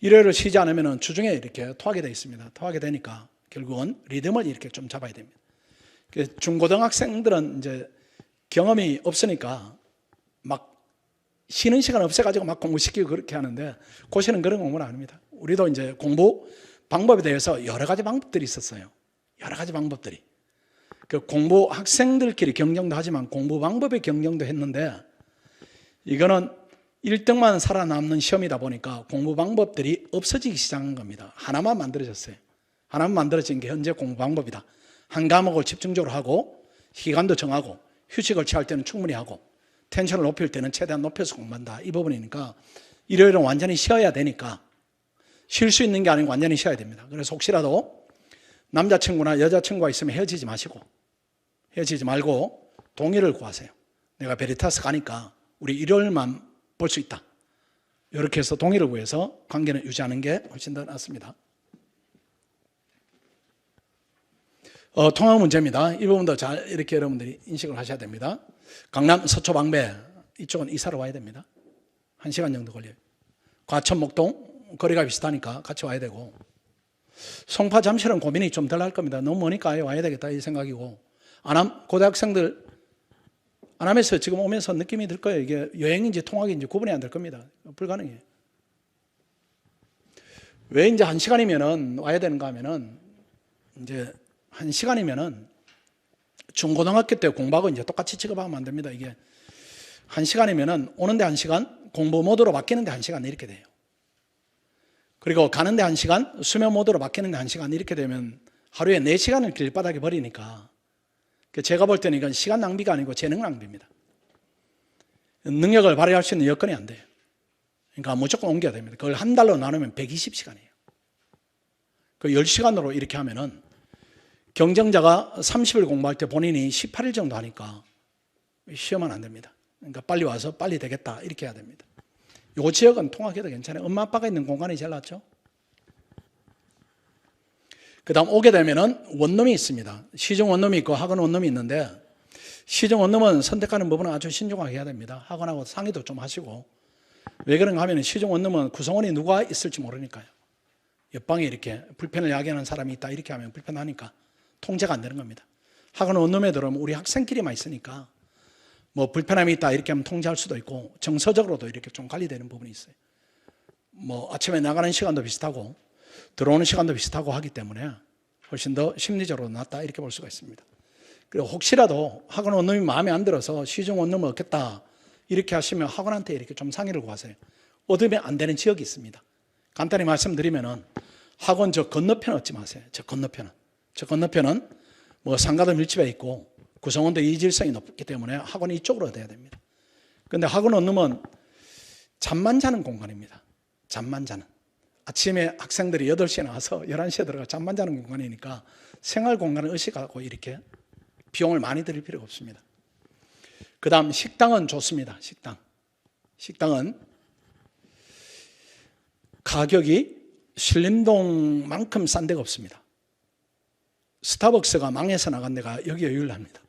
일요일을 쉬지 않으면 주중에 이렇게 토하게 되어 있습니다. 토하게 되니까 결국은 리듬을 이렇게 좀 잡아야 됩니다. 중고등학생들은 이제 경험이 없으니까 막 쉬는 시간 없애가지고 막 공부시키고 그렇게 하는데 고시는 그런 공부는 아닙니다. 우리도 이제 공부 방법에 대해서 여러 가지 방법들이 있었어요. 여러 가지 방법들이. 그 공부 학생들끼리 경쟁도 하지만 공부 방법의 경쟁도 했는데 이거는 1등만 살아남는 시험이다 보니까 공부 방법들이 없어지기 시작한 겁니다. 하나만 만들어졌어요. 하나만 만들어진 게 현재 공부 방법이다. 한 과목을 집중적으로 하고 시간도 정하고 휴식을 취할 때는 충분히 하고 텐션을 높일 때는 최대한 높여서 공부한다. 이 부분이니까 일요일은 완전히 쉬어야 되니까 쉴 수 있는 게 아니고 완전히 쉬어야 됩니다. 그래서 혹시라도 남자친구나 여자친구가 있으면 헤어지지 마시고 헤어지지 말고 동의를 구하세요. 내가 베리타스 가니까 우리 일요일만 볼 수 있다. 이렇게 해서 동의를 구해서 관계는 유지하는 게 훨씬 더 낫습니다. 통화 문제입니다. 이 부분도 잘 이렇게 여러분들이 인식을 하셔야 됩니다. 강남 서초 방배 이쪽은 이사로 와야 됩니다. 1시간 정도 걸려요. 과천 목동 거리가 비슷하니까 같이 와야 되고 송파 잠실은 고민이 좀 덜 할 겁니다. 너무 머니까 와야 되겠다 이 생각이고 안암 고등학생들 안암에서 지금 오면서 느낌이 들 거예요. 이게 여행인지 통학인지 구분이 안 될 겁니다. 불가능해요. 왜 이제 1시간이면은 와야 되는가 하면은 이제 1시간이면은 중고등학교 때 공부하고 이제 똑같이 취급하면 안 됩니다. 이게 1시간이면은 오는데 1시간, 공부 모드로 바뀌는데 1시간 이렇게 돼요. 그리고 가는데 1시간, 수면 모드로 바뀌는데 1시간 이렇게 되면 하루에 4시간을 길바닥에 버리니까 제가 볼 때는 이건 시간 낭비가 아니고 재능 낭비입니다. 능력을 발휘할 수 있는 여건이 안 돼요. 그러니까 무조건 옮겨야 됩니다. 그걸 한 달로 나누면 120시간이에요. 그 10시간으로 이렇게 하면은 경쟁자가 30일 공부할 때 본인이 18일 정도 하니까 시험은 안 됩니다. 그러니까 빨리 와서 빨리 되겠다 이렇게 해야 됩니다. 이 지역은 통학해도 괜찮아요. 엄마 아빠가 있는 공간이 제일 낫죠. 그 다음 오게 되면은 원룸이 있습니다. 시중 원룸이 있고 학원 원룸이 있는데 시중 원룸은 선택하는 부분은 아주 신중하게 해야 됩니다. 학원하고 상의도 좀 하시고 왜 그런가 하면 시중 원룸은 구성원이 누가 있을지 모르니까요. 옆방에 이렇게 불편을 야기하는 사람이 있다 이렇게 하면 불편하니까 통제가 안 되는 겁니다. 학원 원룸에 들어오면 우리 학생끼리만 있으니까 뭐 불편함이 있다 이렇게 하면 통제할 수도 있고 정서적으로도 이렇게 좀 관리되는 부분이 있어요. 뭐 아침에 나가는 시간도 비슷하고 들어오는 시간도 비슷하고 하기 때문에 훨씬 더 심리적으로 낫다 이렇게 볼 수가 있습니다. 그리고 혹시라도 학원 원룸이 마음에 안 들어서 시중 원룸을 얻겠다 이렇게 하시면 학원한테 이렇게 좀 상의를 구하세요. 얻으면 안 되는 지역이 있습니다. 간단히 말씀드리면은 학원 저 건너편 얻지 마세요. 저 건너편은 뭐 상가도 밀집해 있고 구성원도 이질성이 높기 때문에 학원이 이쪽으로 얻어야 됩니다. 그런데 학원 원룸은 잠만 자는 공간입니다. 잠만 자는. 아침에 학생들이 8시에 나와서 11시에 들어가 잠만 자는 공간이니까 생활 공간을 의식하고 이렇게 비용을 많이 들일 필요가 없습니다. 그 다음 식당은 좋습니다. 식당은 가격이 신림동만큼 싼 데가 없습니다. 스타벅스가 망해서 나간 데가 여기에 유일합니다.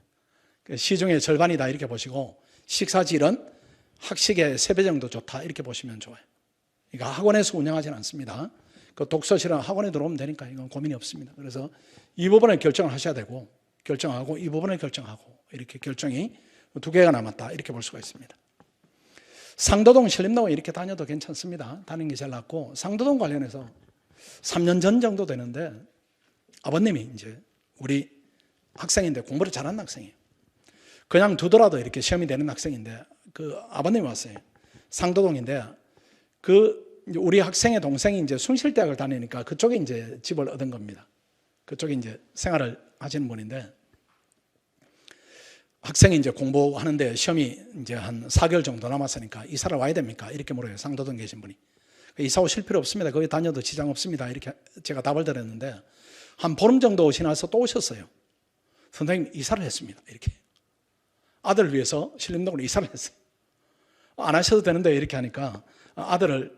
시중의 절반이다 이렇게 보시고 식사질은 학식의 3배 정도 좋다 이렇게 보시면 좋아요. 그러니까 학원에서 운영하지는 않습니다. 그 독서실은 학원에 들어오면 되니까 이건 고민이 없습니다. 그래서 이 부분을 결정을 하셔야 되고, 결정하고 이 부분을 결정하고, 이렇게 결정이 두 개가 남았다 이렇게 볼 수가 있습니다. 상도동 신림동에 이렇게 다녀도 괜찮습니다. 다니는 게 제일 낫고, 상도동 관련해서 3년 전 정도 되는데 아버님이 이제 우리 학생인데 공부를 잘하는 학생이에요. 그냥 두더라도 이렇게 시험이 되는 학생인데 그 아버님이 왔어요. 상도동인데 그 우리 학생의 동생이 이제 숭실대학을 다니니까 그쪽에 이제 집을 얻은 겁니다. 그쪽에 이제 생활을 하시는 분인데 학생이 이제 공부하는데 시험이 이제 한 4개월 정도 남았으니까 이사를 와야 됩니까? 이렇게 물어요. 상도동 계신 분이. 이사 오실 필요 없습니다. 거기 다녀도 지장 없습니다. 이렇게 제가 답을 드렸는데 한 보름 정도 지나서 또 오셨어요. 선생님 이사를 했습니다. 이렇게. 아들을 위해서 신림동으로 이사를 했어요. 안 하셔도 되는데 이렇게 하니까 아들을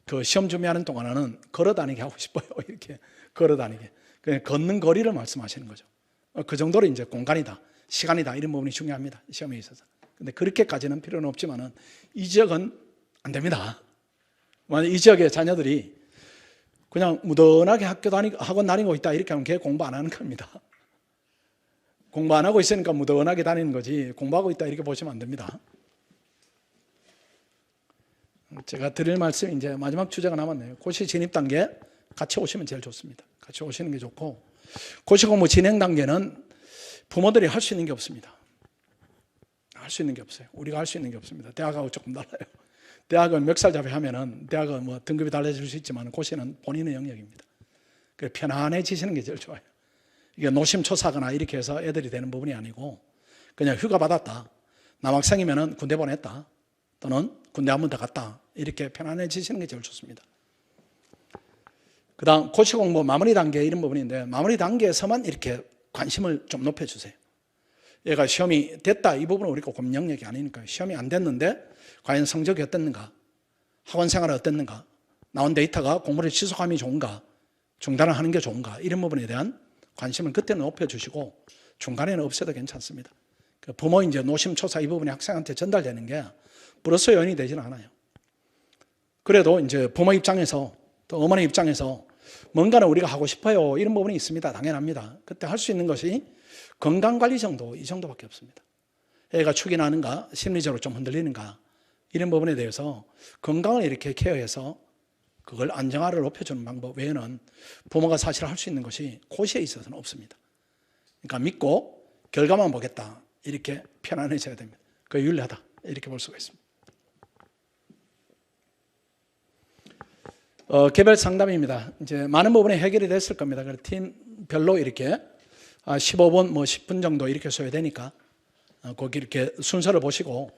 그 시험 준비하는 동안에는 걸어 다니게 하고 싶어요. 이렇게 걸어 다니게. 그냥 걷는 거리를 말씀하시는 거죠. 그 정도로 이제 공간이다, 시간이다 이런 부분이 중요합니다. 시험에 있어서. 근데 그렇게까지는 필요는 없지만은 이 지역은 안 됩니다. 만약 이 지역의 자녀들이 그냥 무던하게 학원 다니고 있다 이렇게 하면 걔 공부 안 하는 겁니다. 공부 안 하고 있으니까 무던하게 다니는 거지 공부하고 있다 이렇게 보시면 안 됩니다. 제가 드릴 말씀이 이제 마지막 주제가 남았네요. 고시 진입 단계 같이 오시면 제일 좋습니다. 같이 오시는 게 좋고, 고시 공부 진행 단계는 부모들이 할 수 있는 게 없습니다. 할 수 있는 게 없어요. 우리가 할 수 있는 게 없습니다. 대학하고 조금 달라요. 대학은 멱살잡이 하면은 대학은 뭐 등급이 달라질 수 있지만 고시는 본인의 영역입니다. 그래서 편안해지시는 게 제일 좋아요. 이게 노심초사하거나 이렇게 해서 애들이 되는 부분이 아니고 그냥 휴가 받았다, 남학생이면은 군대 보냈다, 또는 군대 한 번 더 갔다 이렇게 편안해지시는 게 제일 좋습니다. 그 다음 고시 공부 마무리 단계 이런 부분인데 마무리 단계에서만 이렇게 관심을 좀 높여주세요. 얘가 시험이 됐다 이 부분은 우리가 고민 영역이 아니니까 시험이 안 됐는데 과연 성적이 어땠는가, 학원 생활이 어땠는가, 나온 데이터가 공부를 지속함이 좋은가, 중단을 하는 게 좋은가 이런 부분에 대한 관심을 그때는 높여주시고 중간에는 없어도 괜찮습니다. 부모 이제 노심초사 이 부분이 학생한테 전달되는 게 플러스 요인이 되지는 않아요. 그래도 이제 부모 입장에서 또 어머니 입장에서 뭔가는 우리가 하고 싶어요 이런 부분이 있습니다. 당연합니다. 그때 할 수 있는 것이 건강관리 정도 이 정도밖에 없습니다. 애가 축이 나는가, 심리적으로 좀 흔들리는가 이런 부분에 대해서 건강을 이렇게 케어해서 그걸 안정화를 높여주는 방법 외에는 부모가 사실 할 수 있는 것이 고시에 있어서는 없습니다. 그러니까 믿고 결과만 보겠다 이렇게 편안해져야 됩니다. 그게 유리하다 이렇게 볼 수가 있습니다. 개별 상담입니다. 이제 많은 부분이 해결이 됐을 겁니다. 그래서 팀별로 이렇게 15분, 10분 정도 이렇게 소요되니까 거기 이렇게 순서를 보시고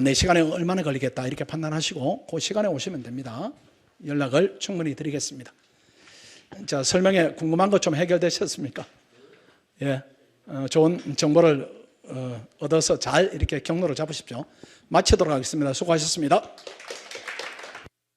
내 시간에 얼마나 걸리겠다 이렇게 판단하시고 그 시간에 오시면 됩니다. 연락을 충분히 드리겠습니다. 자, 설명에 궁금한 것 좀 해결되셨습니까? 예, 좋은 정보를 얻어서 잘 이렇게 경로를 잡으십시오. 마치도록 하겠습니다. 수고하셨습니다.